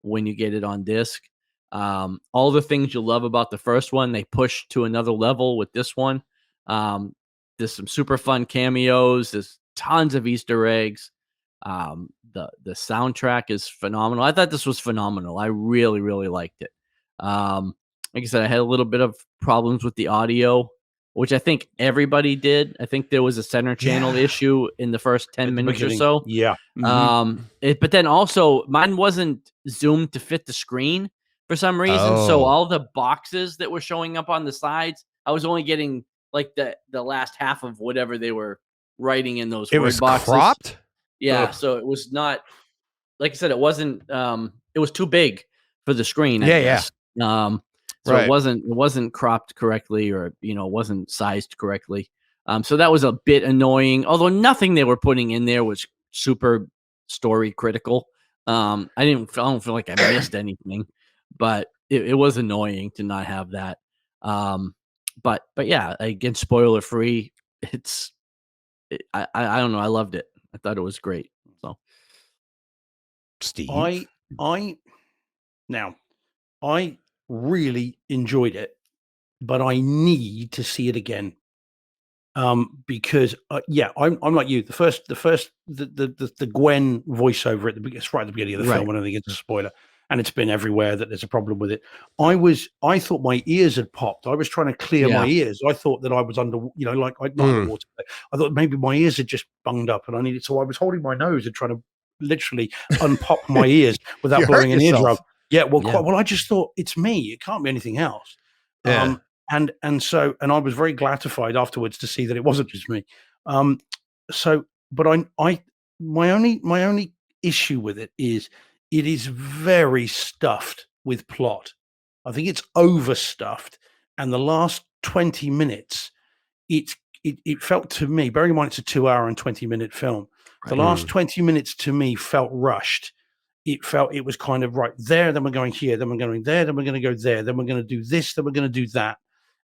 when you get it on disc. All the things you love about the first one, they push to another level with this one. There's some super fun cameos. There's tons of Easter eggs. The soundtrack is phenomenal. I thought this was phenomenal. I really, really liked it. Like I said, I had a little bit of problems with the audio, which I think everybody did. I think there was a center channel issue in the first 10 minutes or so. Yeah. But then also mine wasn't zoomed to fit the screen for some reason. So all the boxes that were showing up on the sides, I was only getting like the last half of whatever they were writing in those word boxes. Cropped? Yeah. So it was not, like I said, it wasn't, it was too big for the screen. I guess. So it wasn't cropped correctly, or wasn't sized correctly. So that was a bit annoying. Although nothing they were putting in there was super story critical. I don't feel like I missed anything, but it was annoying to not have that. But yeah, again, spoiler free. I don't know. I loved it. I thought it was great. So, Steve, I really enjoyed it, but I need to see it again. Because I'm like you. The Gwen voiceover it's right at the beginning of the film. I don't think it's a spoiler, and it's been everywhere that there's a problem with it. I thought my ears had popped. I was trying to clear my ears. I thought that I was under, like underwater. I thought maybe my ears had just bunged up, and I needed. So I was holding my nose and trying to literally unpop my ears without blowing an eardrum. Yeah, well, I just thought it's me. It can't be anything else. Yeah. And I was very gratified afterwards to see that it wasn't just me. But my only issue with it is very stuffed with plot. I think it's overstuffed, and the last 20 minutes, it felt to me, bearing in mind it's a 2 hour and 20-minute film, the Right. last 20 minutes to me felt rushed. It was kind of right there, then we're going here, then we're going there, then we're going to go there, then we're going to do this, then we're going to do that.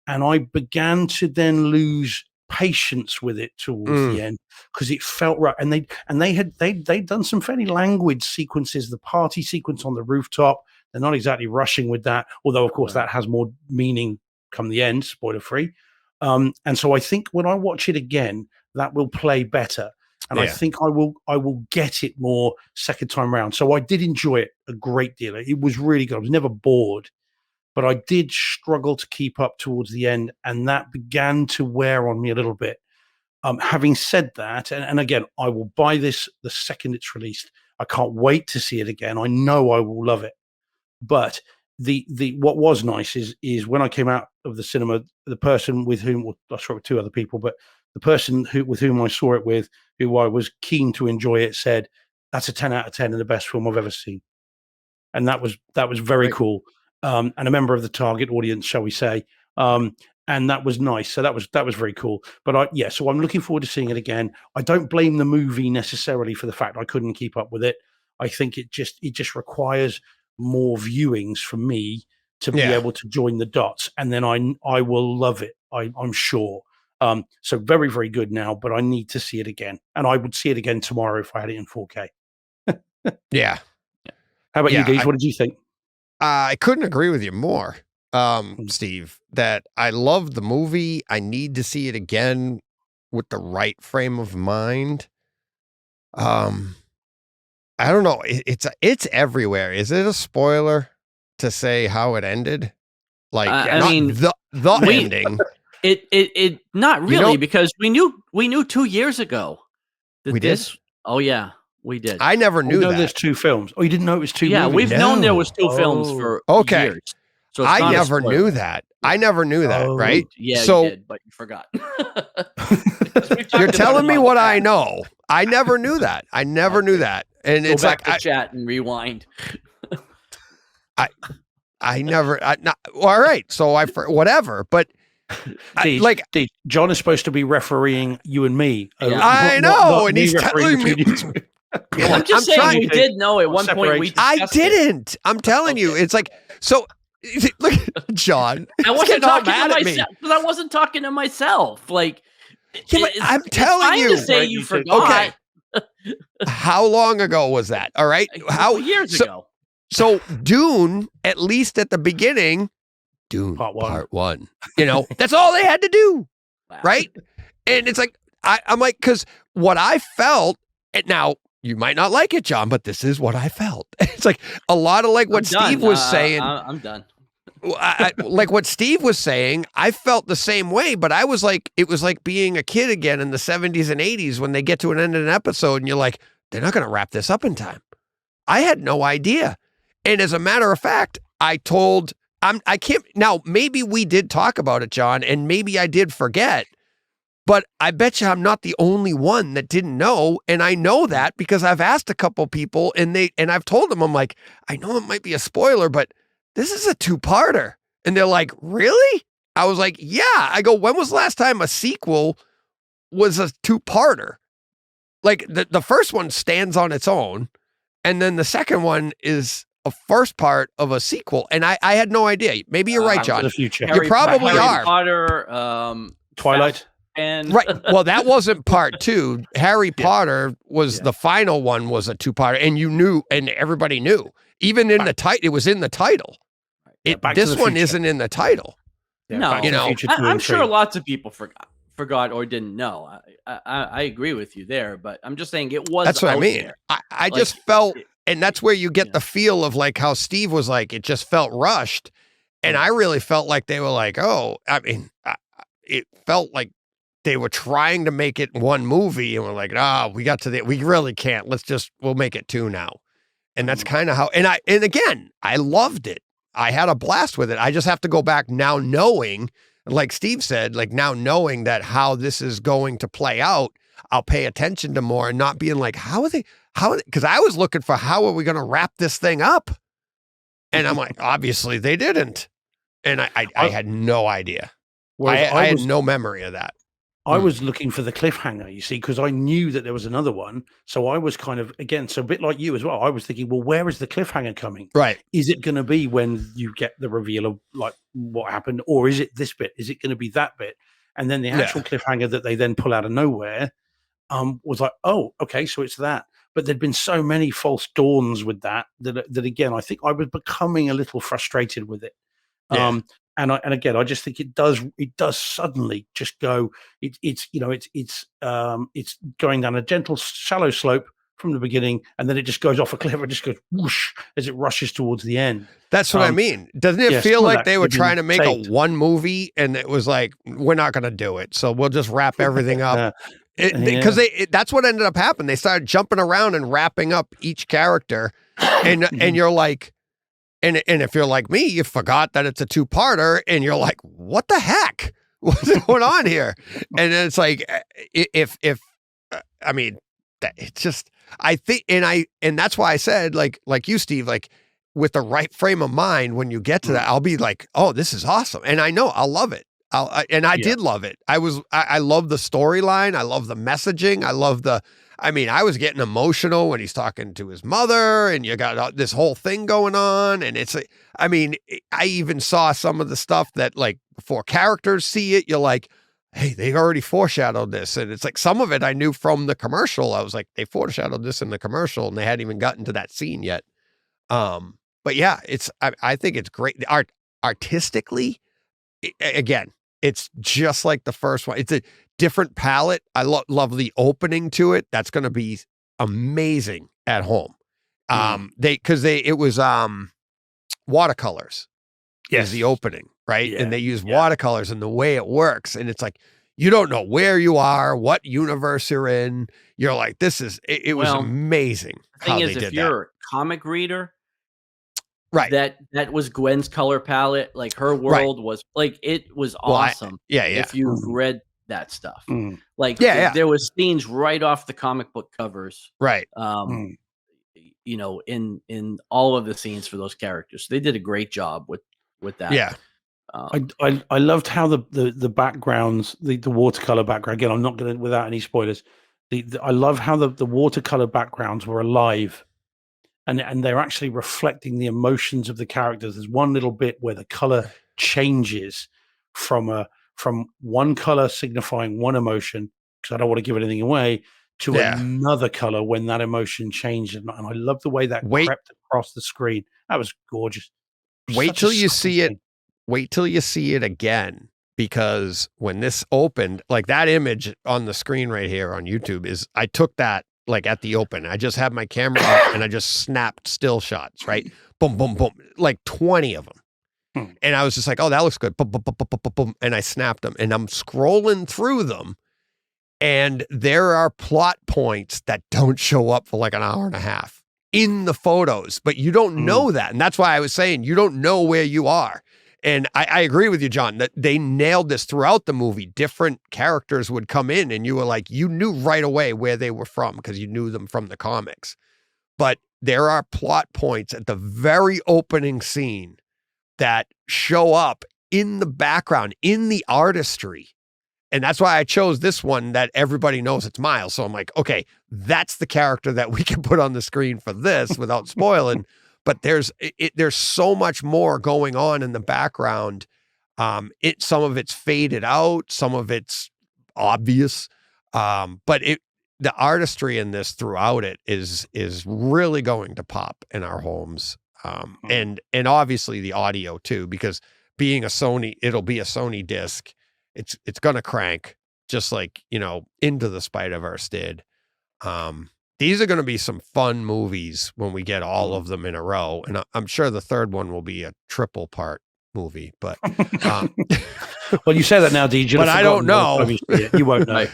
And I began to then lose patience with it towards the end because it felt right. And they'd done some fairly languid sequences, the party sequence on the rooftop. They're not exactly rushing with that, although of course that has more meaning come the end, spoiler free. And so I think when I watch it again, that will play better. And I think I will get it more second time round. So I did enjoy it a great deal. It was really good. I was never bored, but I did struggle to keep up towards the end, and that began to wear on me a little bit. Having said that, and again, I will buy this the second it's released. I can't wait to see it again. I know I will love it. But the what was nice is when I came out of the cinema, the person with whom, well, I saw it with two other people, but the person with whom I saw it with, who I was keen to enjoy it, said, "That's a 10 out of 10 and the best film I've ever seen." And that was very cool. And a member of the target audience, shall we say. And that was nice. So that was very cool. But so I'm looking forward to seeing it again. I don't blame the movie necessarily for the fact I couldn't keep up with it. I think it just requires more viewings for me to be able to join the dots, and then I will love it. I'm sure. So very, very good now, but I need to see it again, and I would see it again tomorrow if I had it in 4K. Yeah. How about you, Deej? What did you think? I couldn't agree with you more, Steve, that I love the movie. I need to see it again with the right frame of mind. I don't know. It's everywhere. Is it a spoiler to say how it ended? Like, I mean, the ending. It not really, because we knew 2 years ago that we did. Oh yeah, we did. I never knew that. There's two films. Oh, you didn't know it was two? Yeah, movies? we've known there was two films for years. So I never knew that. I never knew that. Right? Yeah. So you did, but you forgot. You're telling me what I know. I never knew that. I never knew that. And Go it's back like to chat and rewind. I never. All right. So whatever. But Deej, John is supposed to be refereeing you and me. Yeah. I know, and he's telling me. I'm just saying you did know at one point. I didn't. I'm telling you, it's like so. Look, John. I wasn't talking to myself because I wasn't talking to myself. Like, I'm telling you. To say you forgot. Okay. How long ago was that? All right. How years ago? So Dune, at least at the beginning, Dune part one. You know, that's all they had to do, right? And it's like I'm like, because what I felt, and now you might not like it, John, but this is what I felt. It's like a lot of like what Steve was saying. I'm done. Like what Steve was saying, I felt the same way, but I was like, it was like being a kid again in the 70s and 80s when they get to an end of an episode and you're like, they're not going to wrap this up in time. I had no idea. And as a matter of fact, I can't, now maybe we did talk about it, John, and maybe I did forget, but I bet you I'm not the only one that didn't know. And I know that because I've asked a couple people and I've told them, I'm like, I know it might be a spoiler, but this is a two-parter. And they're like, really? I was like, yeah. I go, when was the last time a sequel was a two-parter? Like the first one stands on its own. And then the second one is a first part of a sequel. And I had no idea. Maybe you're right, John. You probably are. Harry Potter, Twilight. And right. Well, that wasn't part two. Harry Potter was the final one, was a two-parter. And you knew, and everybody knew. Even in the title, it was in the title. This one isn't in the title. Yeah, no, you know, I'm sure lots of people forgot or didn't know. I agree with you there, but I'm just saying it was. That's what I mean. There. I just felt, and that's where you get the feel of like how Steve was like, it just felt rushed, and I really felt like they were like, oh, I mean, it felt like they were trying to make it one movie, and we're like, we really can't. We'll make it two now. And that's kind of how, and again, I loved it. I had a blast with it. I just have to go back now knowing, like Steve said, like now knowing that how this is going to play out, I'll pay attention to more and not being like, because I was looking for how are we going to wrap this thing up? And I'm like, obviously they didn't. And I had no idea. I had no memory of that. I was looking for the cliffhanger, you see, because I knew that there was another one. So I was kind of, again, so a bit like you as well. I was thinking, well, where is the cliffhanger coming? Right. Is it going to be when you get the reveal of like what happened, or is it this bit? Is it going to be that bit? And then the actual cliffhanger that they then pull out of nowhere was like, oh, okay, so it's that. But there'd been so many false dawns with that again, I think I was becoming a little frustrated with it. Yeah. And again, I just think it does suddenly just go. It's going down a gentle, shallow slope from the beginning, and then it just goes off a cliff. It just goes whoosh as it rushes towards the end. That's what I mean. Doesn't it feel like they were trying to make a one movie, and it was like, we're not going to do it, so we'll just wrap everything up. Because that's what ended up happening. They started jumping around and wrapping up each character, and you're like. And if you're like me, you forgot that it's a two-parter, and you're like, "What the heck? What's going on here?" And it's like, I mean, it's just, I think, and that's why I said, like you, Steve, like with the right frame of mind, when you get to that, I'll be like, "Oh, this is awesome," and I know I'll love it. I did love it. I love the storyline. I love the messaging. I was getting emotional when he's talking to his mother, and you got this whole thing going on. And I even saw some of the stuff that, like, before characters see it, you're like, hey, they already foreshadowed this. And it's like, some of it I knew from the commercial. I was like, they foreshadowed this in the commercial, and they hadn't even gotten to that scene yet. But yeah, I think it's great. Artistically, again, it's just like the first one. It's a different palette. I love the opening to it. That's going to be amazing at home. It was watercolors. Yes, is the opening, right? Yeah. And they use watercolors, and the way it works, and it's like, you don't know where you are, what universe you're in. You're like, it was amazing. The thing is, if you're a comic reader, right, that was Gwen's color palette. Like, her world was like, it was awesome. If you've read that stuff, there was scenes right off the comic book covers, right? In all of the scenes for those characters, they did a great job with that. Yeah. I loved how the backgrounds, the watercolor background. Again, I'm not going to, without any spoilers. I love how the watercolor backgrounds were alive. And they're actually reflecting the emotions of the characters. There's one little bit where the color changes from one color signifying one emotion, because I don't want to give anything away, to another color when that emotion changed. And I love the way that crept across the screen. That was gorgeous. Wait till you see it. Wait till you see it again, because when this opened, like that image on the screen right here on YouTube I took that. Like at the open, I just had my camera up and I just snapped still shots, right? Boom, boom, boom, like 20 of them. And I was just like, oh, that looks good. Boom, boom, boom, boom, boom, boom. And I snapped them, and I'm scrolling through them, and there are plot points that don't show up for like an hour and a half in the photos, but you don't know that. And that's why I was saying, you don't know where you are. And I agree with you, John, that they nailed this throughout the movie. Different characters would come in, and you were like, you knew right away where they were from because you knew them from the comics. But there are plot points at the very opening scene that show up in the background, in the artistry. And that's why I chose this one, that everybody knows it's Miles. So I'm like, okay, that's the character that we can put on the screen for this without spoiling. But there's so much more going on in the background. Some of it's faded out, some of it's obvious. But the artistry in this throughout it is really going to pop in our homes. And obviously the audio too, because being a Sony, it'll be a Sony disc. It's gonna crank, just like, Into the Spider-Verse did. These are going to be some fun movies when we get all of them in a row. And I'm sure the third one will be a triple part movie, but well, you say that now, DJ, but I don't know. You won't know.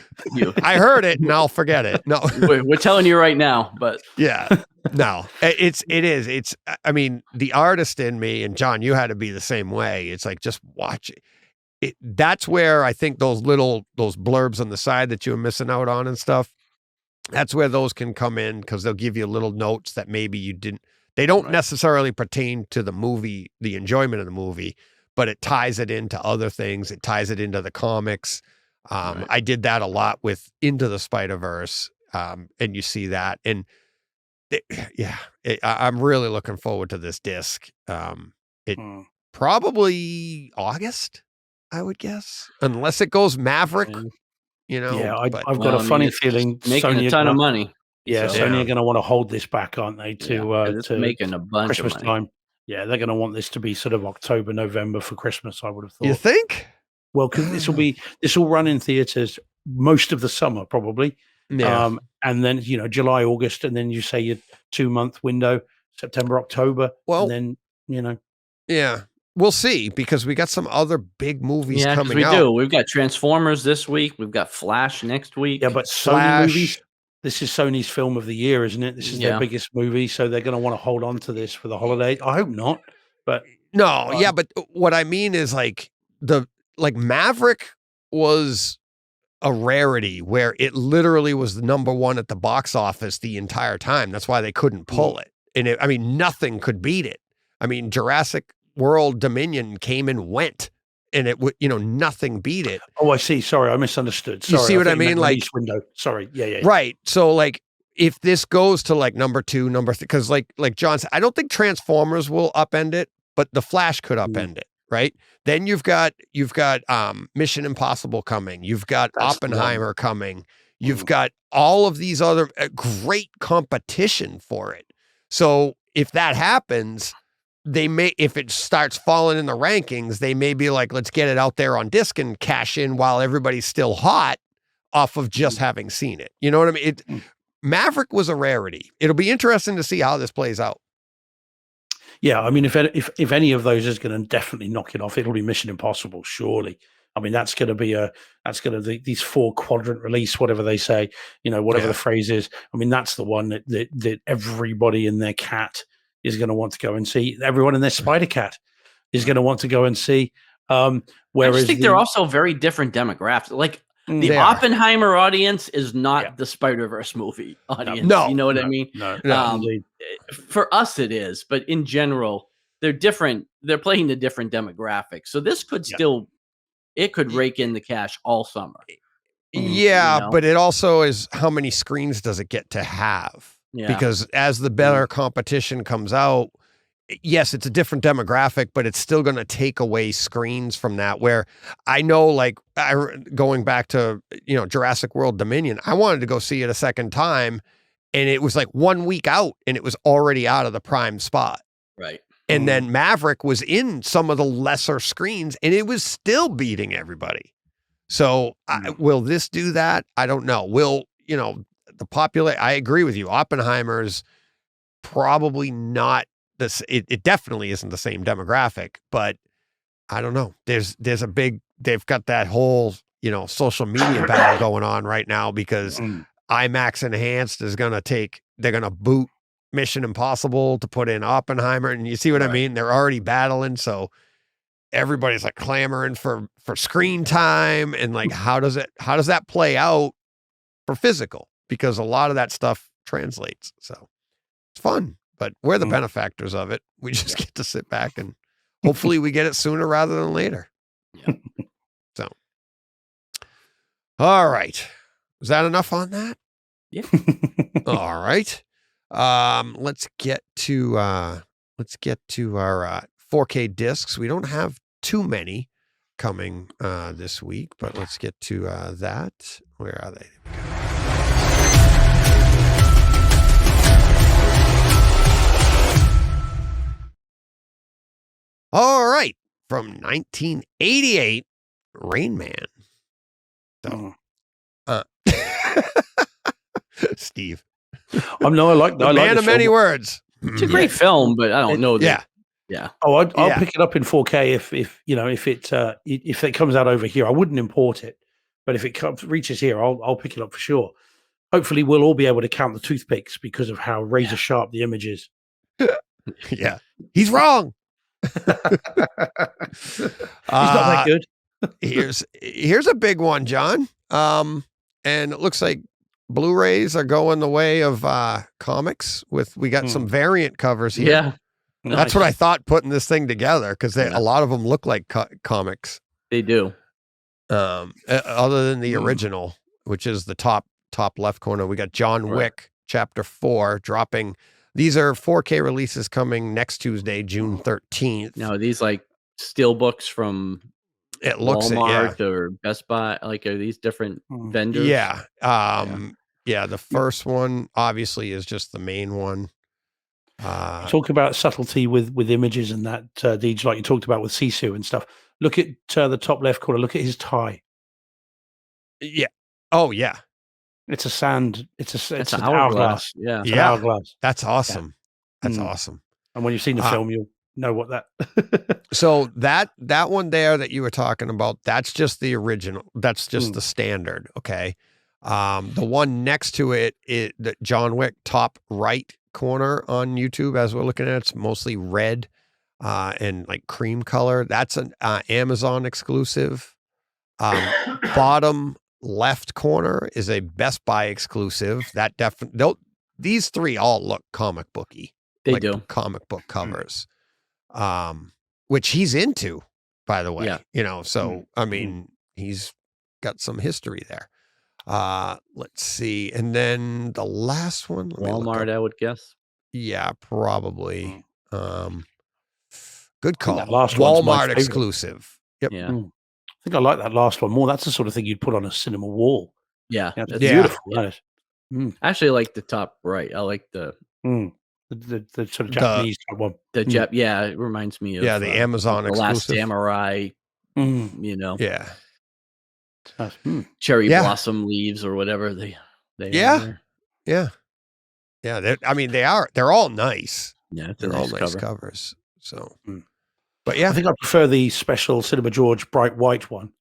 I heard it and I'll forget it. No, we're telling you right now, but no, it's, I mean, the artist in me, and John, you had to be the same way. It's like, just watch it. That's where I think those blurbs on the side that you were missing out on and stuff, that's where those can come in, because they'll give you little notes that maybe you didn't. They don't necessarily pertain to the movie, the enjoyment of the movie, but it ties it into other things. It ties it into the comics. Right. I did that a lot with Into the Spider-Verse, and you see that, and I'm really looking forward to this disc. It probably August, I would guess, unless it goes Maverick, Yeah, but I've got a funny it's feeling making Sony a are ton of gonna- money. Yeah, so- Sony are going to want to hold this back, aren't they? it's To making a bunch Christmas of money. time. Yeah, they're going to want this to be sort of October, November for Christmas. I would have thought. you think? Well, because this will run in theaters most of the summer probably. Yeah. And then July, August, and then you say your 2-month window, September, October. Well, and then yeah, we'll see, because we got some other big movies Yeah, 'cause coming we out. do. We've got Transformers this week. We've got Flash next week. Yeah, but Sony Flash. movies. This is Sony's film of the year, isn't it? This is their Yeah. biggest movie, so they're going to want to hold on to this for the holiday. I hope not, but No, yeah, but what I mean is like Maverick was a rarity where it literally was the number one at the box office the entire time. That's why they couldn't pull it. And nothing could beat it. I mean, Jurassic World Dominion came and went, and it would, nothing beat it. Oh, I see. Sorry, I misunderstood. Sorry, You see what I thought meant mean? Like release window. Sorry. Yeah. Right. So like, if this goes to like number 2, number 3, because like John said, I don't think Transformers will upend it, but the Flash could upend it. Right. Then you've got Mission Impossible coming. You've got Oppenheimer coming. You've got all of these other great competition for it. So if that happens, if it starts falling in the rankings, they may be like, let's get it out there on disc and cash in while everybody's still hot off of just having seen it. You know what I mean? Maverick was a rarity. It'll be interesting to see how this plays out. Yeah, I mean, if any of those is going to definitely knock it off, it'll be Mission Impossible, surely. I mean, that's going to be these 4-quadrant release, whatever they say, whatever the phrase is. I mean, that's the one that everybody in their cat is going to want to go and see. Everyone in their Spider Cat is going to want to go and see. Whereas I just think they're also very different demographics. Like the Oppenheimer audience is not the Spider-Verse movie audience. No, you know what I mean? No, for us, it is, but in general, they're different. They're playing to different demographics. So this could it could rake in the cash all summer. Yeah, but it also is, how many screens does it get to have? Yeah. Because as the better competition comes out, yes, it's a different demographic, but it's still going to take away screens from that. Where I know, like, going back to, Jurassic World Dominion, I wanted to go see it a second time, and it was like 1 week out, and it was already out of the prime spot. Right. And then Maverick was in some of the lesser screens, and it was still beating everybody. So will this do that? I don't know. I agree with you. Oppenheimer's probably not this. It definitely isn't the same demographic, but I don't know. They've got that whole, social media battle going on right now, because IMAX Enhanced they're going to boot Mission Impossible to put in Oppenheimer. And you see what I mean? They're already battling. So everybody's like clamoring for screen time, and like, how does that play out for physical? Because a lot of that stuff translates. So it's fun, but we're the benefactors of it. We just get to sit back, and hopefully we get it sooner rather than later. Yeah. So, all right. Was that enough on that? Yeah. All right. Let's get to our 4K discs. We don't have too many coming this week, but let's get to that. Where are they? All right, from 1988, Rain Man. So, Steve. I like The man of many words. It's a great film, but I don't know that. Yeah. Oh, I'll pick it up in 4K if it comes out over here. I wouldn't import it, but if it reaches here, I'll pick it up for sure. Hopefully, we'll all be able to count the toothpicks because of how razor sharp the image is. Yeah, he's wrong. He's not that good. Here's a big one, John. And it looks like Blu-rays are going the way of comics. We got some variant covers here. Yeah. That's what I thought putting this thing together, because a lot of them look like comics. They do. Other than the original, which is the top left corner, we got John Wick Chapter 4 dropping. These are 4K releases coming next Tuesday, June 13th. Now, are these like steel books from It looks Walmart or Best Buy? Like, are these different vendors? Yeah. The first one obviously is just the main one. Talk about subtlety with images and that, Deej, like you talked about with Sisu and stuff. Look at the top left corner. Look at his tie. Yeah. Oh, yeah. It's a sand. It's an hourglass. Yeah. It's an hourglass. That's awesome. Yeah. That's awesome. And when you've seen the film, you'll know what that. So that one there that you were talking about, that's just the original. That's just the standard. Okay. The one next to it, the John Wick top right corner on YouTube, as we're looking at, it's mostly red and like cream color. That's an Amazon exclusive. Bottom left corner is a Best Buy exclusive. That definitely, these three all look comic booky. They do. Comic book covers, which he's into, by the way. Yeah. So I mean, he's got some history there. Let's see, and then the last one, Walmart, I would guess. Yeah, probably. Good call. That last one's my Walmart favorite. exclusive. Yep. Yeah. I think I like that last one more. That's the sort of thing you'd put on a cinema wall. Yeah. It's That's beautiful. Yeah. Isn't it? I actually like the top right. I like the sort of Japanese one. Yeah, it reminds me of the Amazon the exclusive. Last Samurai. Yeah. Cherry blossom leaves or whatever they are. Yeah. They're all nice. Yeah, they're all nice covers. So, but I think I prefer the special Cinema George bright white one.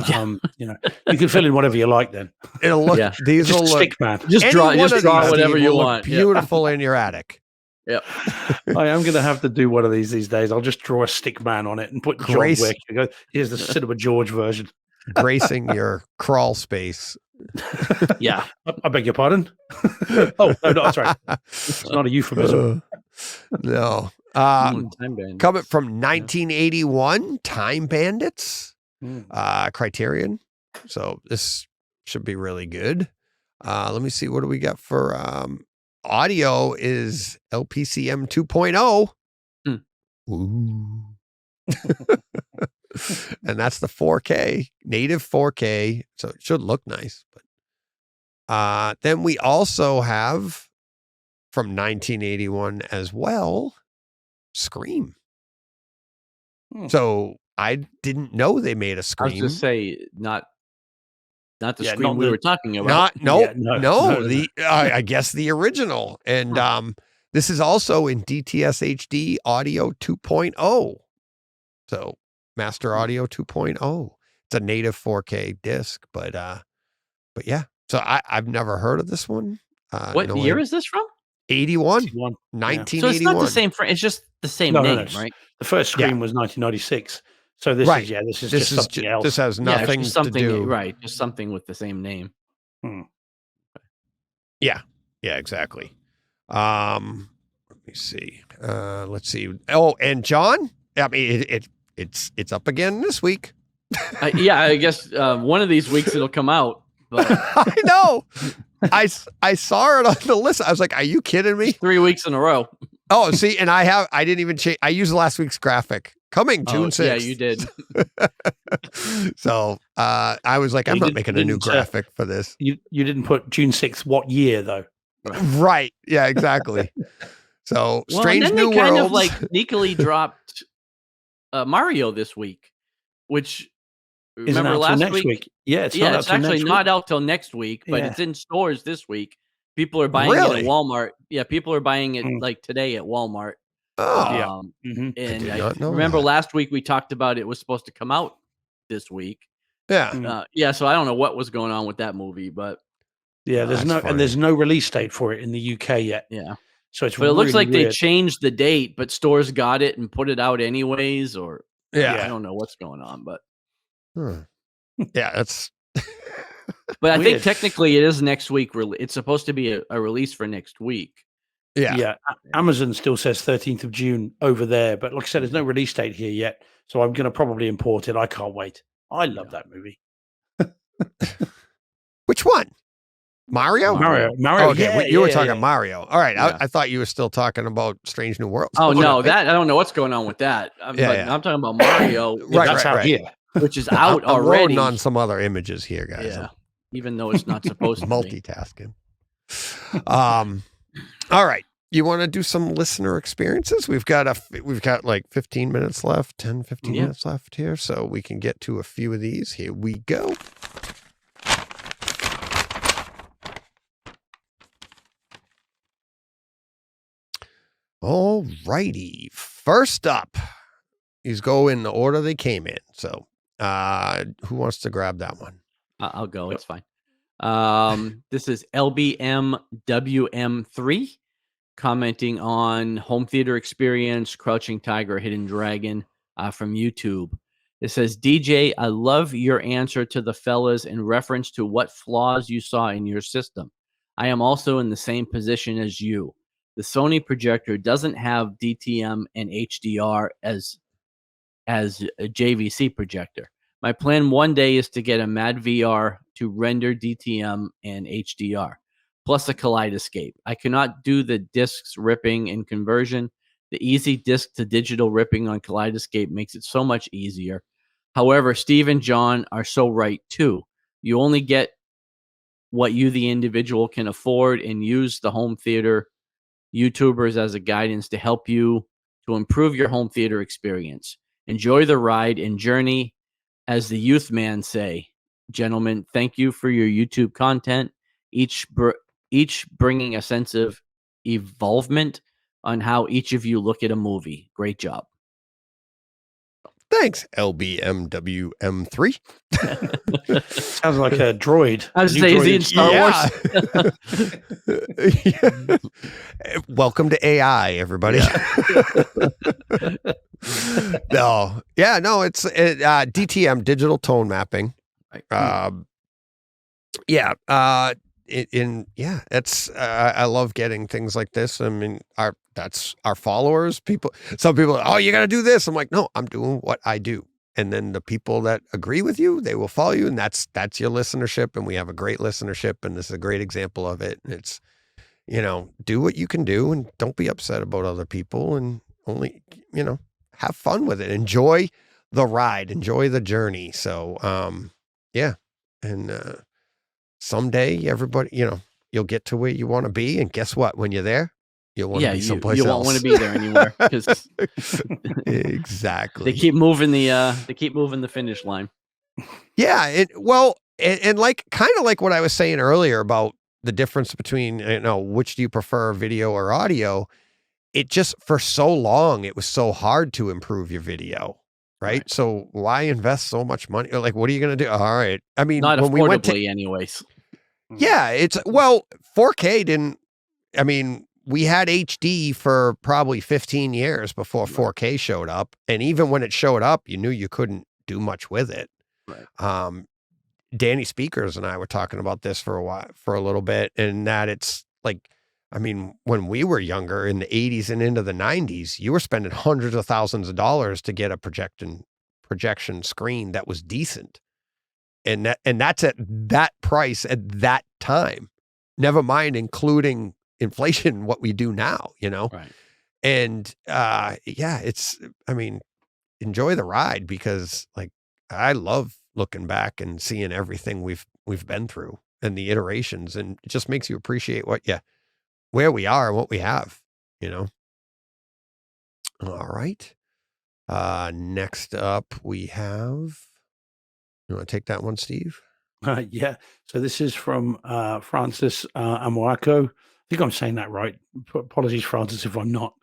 You can fill in whatever you like. Then it'll look. These just will look. stick man. Just draw whatever you want. Beautiful in your attic. Yep. I am going to have to do one of these days. I'll just draw a stick man on it and put John Wick and go, here's the Cinema George version. Gracing your crawl space. Yeah. I beg your pardon. Oh, no, that's right. It's not a euphemism. No. Time Bandits. Coming from 1981, Time Bandits, Criterion. So this should be really good. Let me see. What do we got for audio is LPCM 2.0. Ooh. And that's the 4K, native 4K. So it should look nice. But then we also have from 1981 as well, Scream. So I didn't know they made a Scream. I was just say not the Scream we were talking I about. guess the original. And this is also in DTS HD Audio 2.0. So Master Audio 2.0. It's a native 4K disc, but yeah. So I've never heard of this one. What year is this from? 81. 1981. So it's not the same. It's just the same name, right? The first Scream was 1996. So this is just something else. This has nothing to do. Right. Just something with the same name. Yeah. Yeah, exactly. Let me see. Let's see. Oh, and John, I mean, it's up again this week. I guess one of these weeks it'll come out. But I know. I saw it on the list. I was like, "Are you kidding me?" 3 weeks in a row. Oh, see, and I didn't even change. I used last week's graphic. Coming June 6th. Yeah, you did. So I was like, I'm not making a new graphic for this. You didn't put June 6th. What year though? Right. Yeah. Exactly. So Strange and then New they kind Worlds. of like sneakily dropped Mario this week, which. Remember last week? Yeah, it's actually not out till next week, but it's in stores this week. People are buying it at Walmart. Yeah, people are buying it like today at Walmart. Oh, And I remember last week we talked about it was supposed to come out this week. Yeah. So I don't know what was going on with that movie, but there's no release date for it in the UK yet. Yeah. So it's but it looks like they changed the date, but stores got it and put it out anyways, or I don't know what's going on, but yeah, that's. But I think technically it is next week. It's supposed to be a release for next week. Yeah. Amazon still says 13th of June over there, but like I said, there's no release date here yet. So I'm going to probably import it. I can't wait. I love that movie. Which one? Mario? Mario. Oh, okay, Yeah, you were yeah, talking yeah. Mario. All right, Yeah. I thought you were still talking about Strange New Worlds. Oh no, that I don't know what's going on with that. Yeah, But yeah. I'm talking about Mario, Right, That's out here. which is out I'm already. loading on some other images here, guys. Yeah, even though it's not supposed to be. Multitasking. All right. You want to do some listener experiences? We've got like 15 minutes left, 10, 15 Yeah. minutes left here, so we can get to a few of these. Here we go. All righty. First up, these go in the order they came in. So, who wants to grab that one? I'll go. It's fine. This is LBMWM3 commenting on home theater experience, Crouching Tiger, Hidden Dragon from YouTube. It says, DJ, I love your answer to the fellas in reference to what flaws you saw in your system. I am also in the same position as you. The Sony projector doesn't have DTM and HDR as a JVC projector. My plan one day is to get a Mad VR to render DTM and HDR, plus a Kaleidescape. I cannot do the discs ripping and conversion. The easy disc to digital ripping on Kaleidescape makes it so much easier. However, Steve and John are so right too. You only get what you, the individual, can afford, and use the home theater YouTubers as a guidance to help you to improve your home theater experience. Enjoy the ride and journey, as the youth man say. Gentlemen, thank you for your YouTube content, each bringing a sense of evolvement on how each of you look at a movie. Great job. Thanks, LBMWM3. Sounds like a droid. I was New saying, is he in droid. Star Wars? Welcome to AI, everybody. No, it's DTM, digital tone mapping. Right. It's I love getting things like this. I mean, that's our followers. Some people, oh, you got to do this. I'm like, no, I'm doing what I do. And then the people that agree with you, they will follow you, and that's your listenership. And we have a great listenership, and this is a great example of it. And it's, do what you can do, and don't be upset about other people, and only, have fun with it. Enjoy the ride, enjoy the journey. So, and someday everybody, you'll get to where you want to be, and guess what? When you're there, you'll want to be someplace else. You won't want to be there anymore because exactly. They keep moving the finish line. Yeah, and like kind of like what I was saying earlier about the difference between which do you prefer, video or audio? It just, for so long, it was so hard to improve your video. Right. So why invest so much money? Like, what are you going to do? All right. I mean, Not when affordably, we went anyways. Yeah, 4K didn't, I mean, we had HD for probably 15 years before 4K showed up. And even when it showed up, you knew you couldn't do much with it. Right. Danny Speakers and I were talking about this for a little bit, and that it's like, I mean, when we were younger in the 80s and into the 90s, you were spending hundreds of thousands of dollars to get a projection screen that was decent. And that's at that price at that time. Never mind including inflation, what we do now, Right. And enjoy the ride, because like I love looking back and seeing everything we've been through and the iterations, and it just makes you appreciate where we are and what we have, All right. Next up we have, you want to take that one, Steve? Yeah. So this is from Francis Amoako. I think I'm saying that right. Apologies, Francis, if I'm not.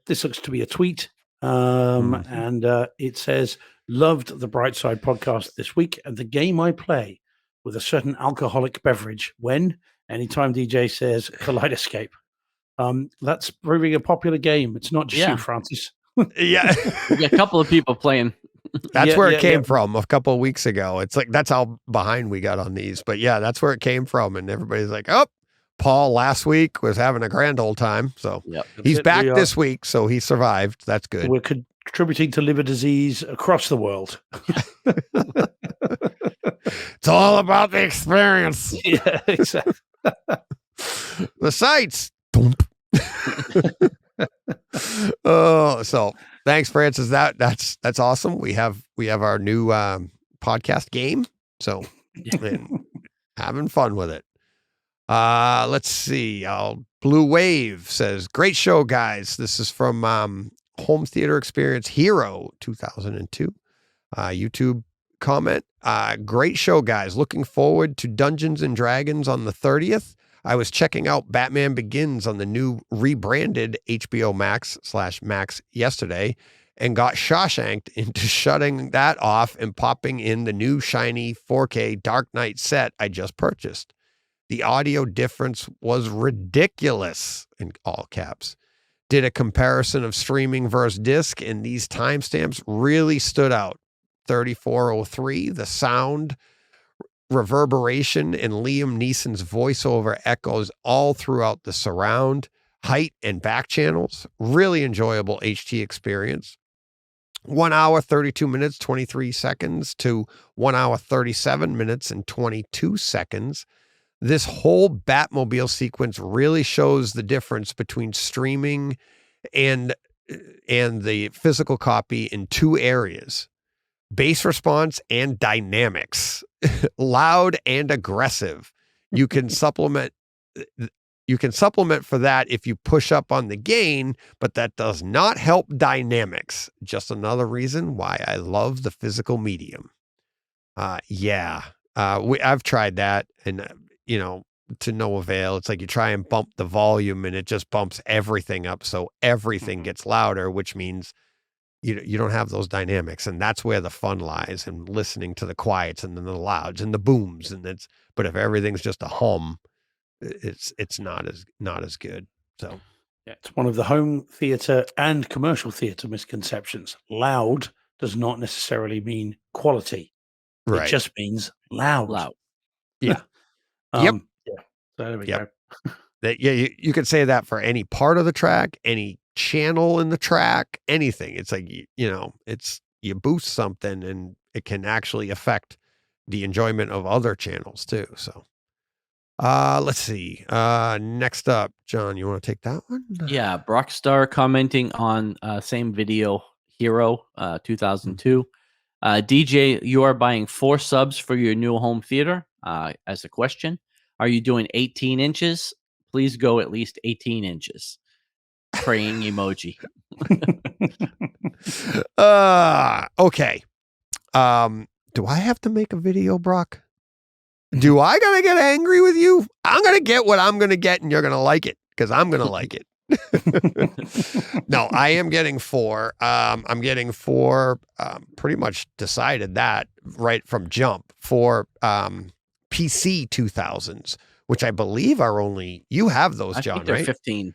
This looks to be a tweet. And it says, loved the Brightside podcast this week and the game I play with a certain alcoholic beverage when anytime DJ says Kaleidescape. That's proving a popular game. It's not just you, Francis. Yeah. A couple of people playing. That's where it came from a couple of weeks ago. It's like, that's how behind we got on these, but yeah, that's where it came from. And everybody's like, oh, Paul last week was having a grand old time. So he's back this week. So he survived. That's good. We're contributing to liver disease across the world. It's all about the experience. Yeah, exactly. The sights. Oh, so thanks, Francis. That's awesome. We have our new podcast game. So and having fun with it. Let's see. Blue Wave says, great show, guys. This is from Home Theater Experience Hero 2002. YouTube comment. Great show, guys. Looking forward to Dungeons and Dragons on the 30th. I was checking out Batman Begins on the new rebranded HBO Max/Max yesterday and got Shawshanked into shutting that off and popping in the new shiny 4K Dark Knight set I just purchased. The audio difference was ridiculous, in all caps. Did a comparison of streaming versus disc, and these timestamps really stood out. 3403, the sound, reverberation, and Liam Neeson's voiceover echoes all throughout the surround, height, and back channels. Really enjoyable HT experience. 1 hour, 32 minutes, 23 seconds to 1 hour, 37 minutes and 22 seconds. This whole Batmobile sequence really shows the difference between streaming and the physical copy in two areas: bass response and dynamics, loud and aggressive. You can supplement for that if you push up on the gain, but that does not help dynamics. Just another reason why I love the physical medium. I've tried that, and to no avail. It's like you try and bump the volume and it just bumps everything up, so everything gets louder, which means you don't have those dynamics, and that's where the fun lies, in listening to the quiets and then the louds and the booms. But if everything's just a hum, it's not as good. So yeah, it's one of the home theater and commercial theater misconceptions. Loud does not necessarily mean quality. right. It just means loud. Yeah. Yeah. So there we go. You could say that for any part of the track, any channel in the track, anything. It's like, it's, you boost something and it can actually affect the enjoyment of other channels too. So, let's see. Next up, John, you want to take that one? Yeah. Brockstar commenting on same video, Hero 2002. DJ, you are buying 4 subs for your new home theater. As a question, are you doing 18 inches? Please go at least 18 inches. Praying emoji. Okay. Do I have to make a video, Brock? Do I gotta get angry with you? I'm gonna get what I'm gonna get, and you're gonna like it, because I'm gonna like it. No, I am getting 4. I'm getting 4. Pretty much decided that right from jump, for PC 2000s, which I believe are only, you have those, John, I think they're right? 15.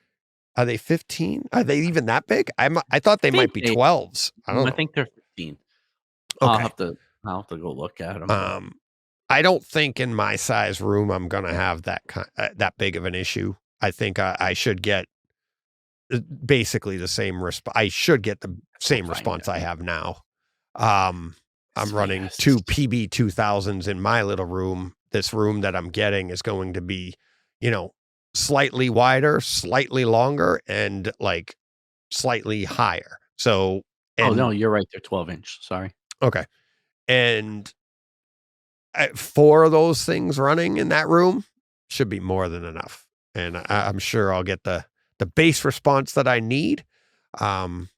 Are they 15? Are they even that big? I thought they might be 12s. I don't know. I think they're 15. Okay. I'll have to go look at them. I don't think in my size room I'm gonna have that big of an issue. I think I should get basically the same response. I should get the same response I have now. I'm running 2 PB 2000s in my little room. This room that I'm getting is going to be, slightly wider, slightly longer, and like slightly higher. So, oh no, you're right. They're 12-inch. Sorry. Okay. And 4 of those things running in that room should be more than enough. And I'm sure I'll get the bass response that I need. And,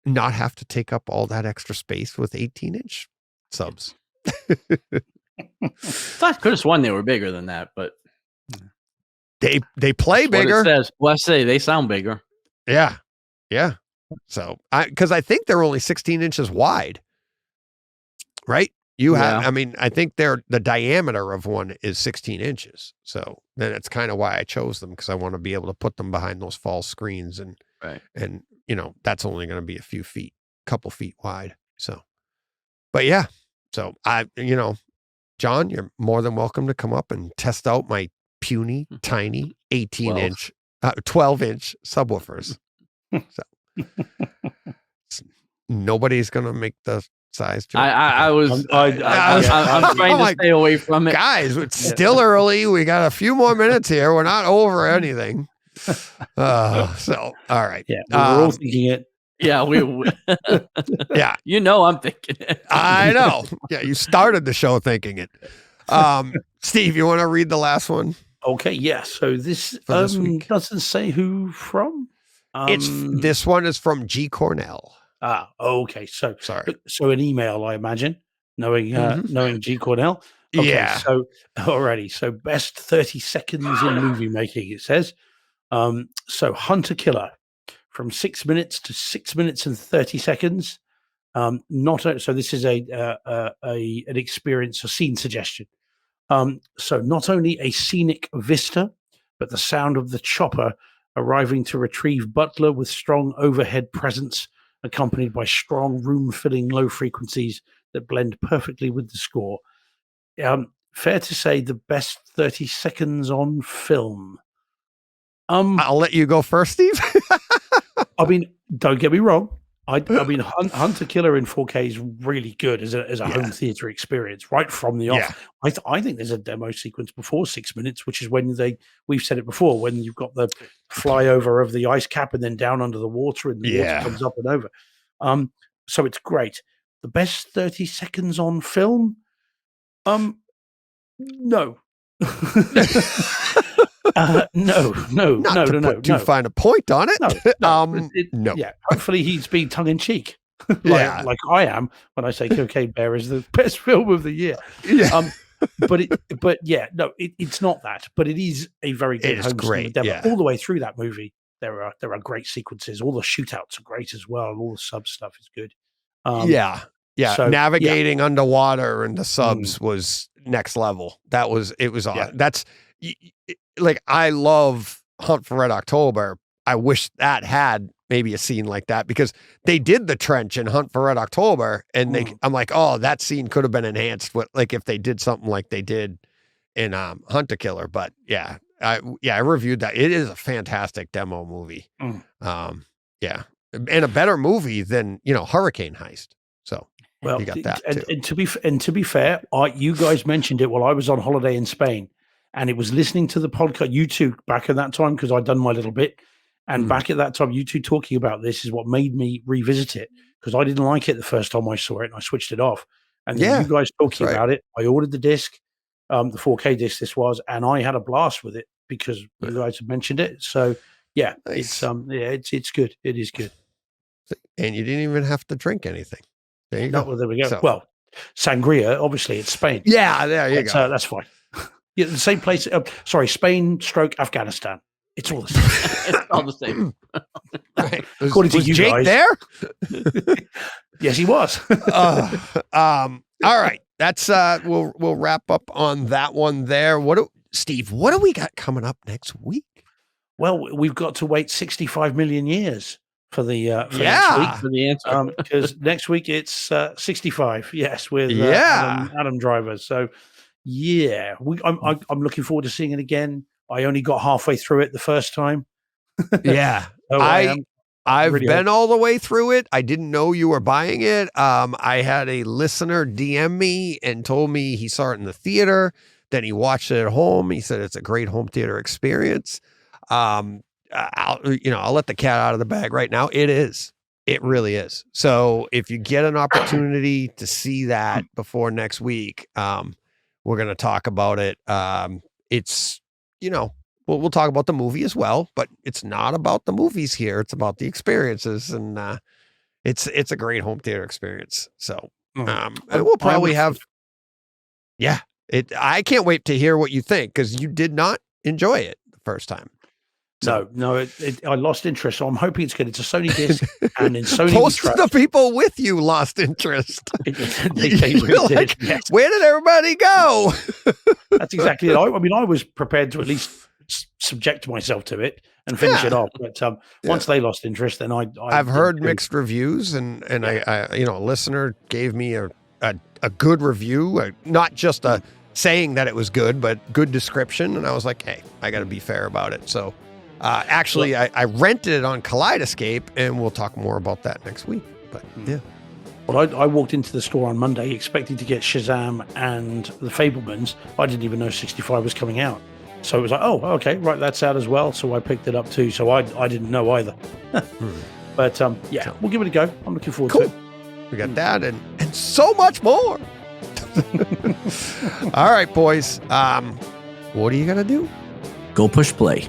not have to take up all that extra space with 18-inch subs. I could have sworn they were bigger than that, but they play bigger. What it says. Well, I say they sound bigger. Yeah. Yeah. So because I think they're only 16 inches wide, right? I think the diameter of one is 16 inches. So then it's kind of why I chose them, because I want to be able to put them behind those false screens, and that's only going to be a couple feet wide. So, but yeah, so John, you're more than welcome to come up and test out my puny, tiny 12-inch subwoofers. So nobody's going to make the size joke. I'm trying Oh my- to stay away from it. Guys, it's still early. We got a few more minutes here. We're not over anything. So, all right. Yeah, we were all thinking it. Yeah, Yeah, you know, I'm thinking it. I know. Yeah, you started the show thinking it. Steve, you want to read the last one? Okay, yeah. So this, For this week. doesn't say who from. This one is from G. Cornell. Okay. So Sorry. so an email, I imagine, knowing knowing G. Cornell. Okay, Yeah. So alrighty. So best 30 seconds in movie making, it says. So Hunter Killer, from 6 minutes to 6 minutes and 30 seconds. So this is an experience, a scene suggestion. So not only a scenic vista, but the sound of the chopper arriving to retrieve Butler with strong overhead presence, accompanied by strong room-filling low frequencies that blend perfectly with the score. Fair to say the best 30 seconds on film. I'll let you go first, Steve. I mean, don't get me wrong. I mean, Hunter Killer in 4K is really good as a home theater experience right from the off. I think there's a demo sequence before 6 minutes, which is when we've said it before, when you've got the flyover of the ice cap and then down under the water and the water comes up and over. So it's great. The best 30 seconds on film? No. No. To find a point on it. No. Yeah, hopefully he's being tongue in cheek, like I am when I say Cocaine Bear is the best film of the year. Yeah. It's not that, but it is a very good. It is great. Demo. All the way through that movie, there are great sequences. All the shootouts are great as well. All the sub stuff is good. So, navigating underwater and the subs was next level. It was on. That's like, I love Hunt for Red October. I wish that had maybe a scene like that, because they did the trench in Hunt for Red October, and I'm like, oh, that scene could have been enhanced with, like, if they did something like they did in Hunter Killer. But I reviewed that. It is a fantastic demo movie. And a better movie than Hurricane Heist. So you got that too. And to be fair, you guys mentioned it while I was on holiday in Spain, and it was listening to the podcast. You two back at that time, because I'd done my little bit, and back at that time, you two talking about this is what made me revisit it, because I didn't like it the first time I saw it, and I switched it off. And then you guys talking about it, I ordered the disc, the 4K disc this was, and I had a blast with it because you guys had mentioned it. So nice. It's good. It is good. And you didn't even have to drink anything. There you go. Well, there we go. Well, sangria, obviously, it's Spain. Yeah, there you go. That's fine. Yeah, the same place. Spain / Afghanistan. It's all the same. It's all the same. Right. According to you Jake guys. there? Yes, he was. All right. That's we'll wrap up on that one there. Steve, what do we got coming up next week? Well, we've got to wait 65 million years for the next week, for the answer. because next week it's 65. Yes, with Adam Driver. So I'm looking forward to seeing it again. I only got halfway through it the first time. Yeah, so I've really been all the way through it. I didn't know you were buying it. I had a listener DM me and told me he saw it in the theater. Then he watched it at home. He said it's a great home theater experience. I'll let the cat out of the bag right now. It is. It really is. So if you get an opportunity to see that before next week, we're going to talk about it. It's, we'll talk about the movie as well, but it's not about the movies here. It's about the experiences, and it's a great home theater experience. So and we'll probably have, I can't wait to hear what you think, because you did not enjoy it the first time. So, No, I lost interest. So I'm hoping it's good. It's a Sony disc, and in Sony, most of the people with you lost interest. they really did. Like, yes. Where did everybody go? That's exactly it. I mean, I was prepared to at least subject myself to it and finish it off. But once they lost interest, then I've heard mixed reviews, and I a listener gave me a good review, not just a saying that it was good, but good description. And I was like, hey, I got to be fair about it. So I rented it on Kaleidescape, and we'll talk more about that next week. But Well, I walked into the store on Monday expecting to get Shazam and The Fabelmans. I didn't even know 65 was coming out. So it was like, oh, okay, right, that's out as well. So I picked it up too. So I didn't know either. But yeah, we'll give it a go. I'm looking forward to it. We got that and so much more. All right, boys. What are you going to do? Go push play.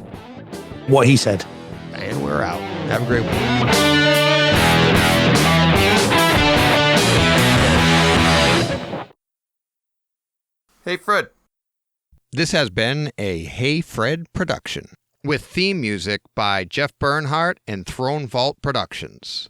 What he said. And we're out. Have a great one. Hey, Fred. This has been a Hey Fred production with theme music by Jeff Bernhardt and Throne Vault Productions.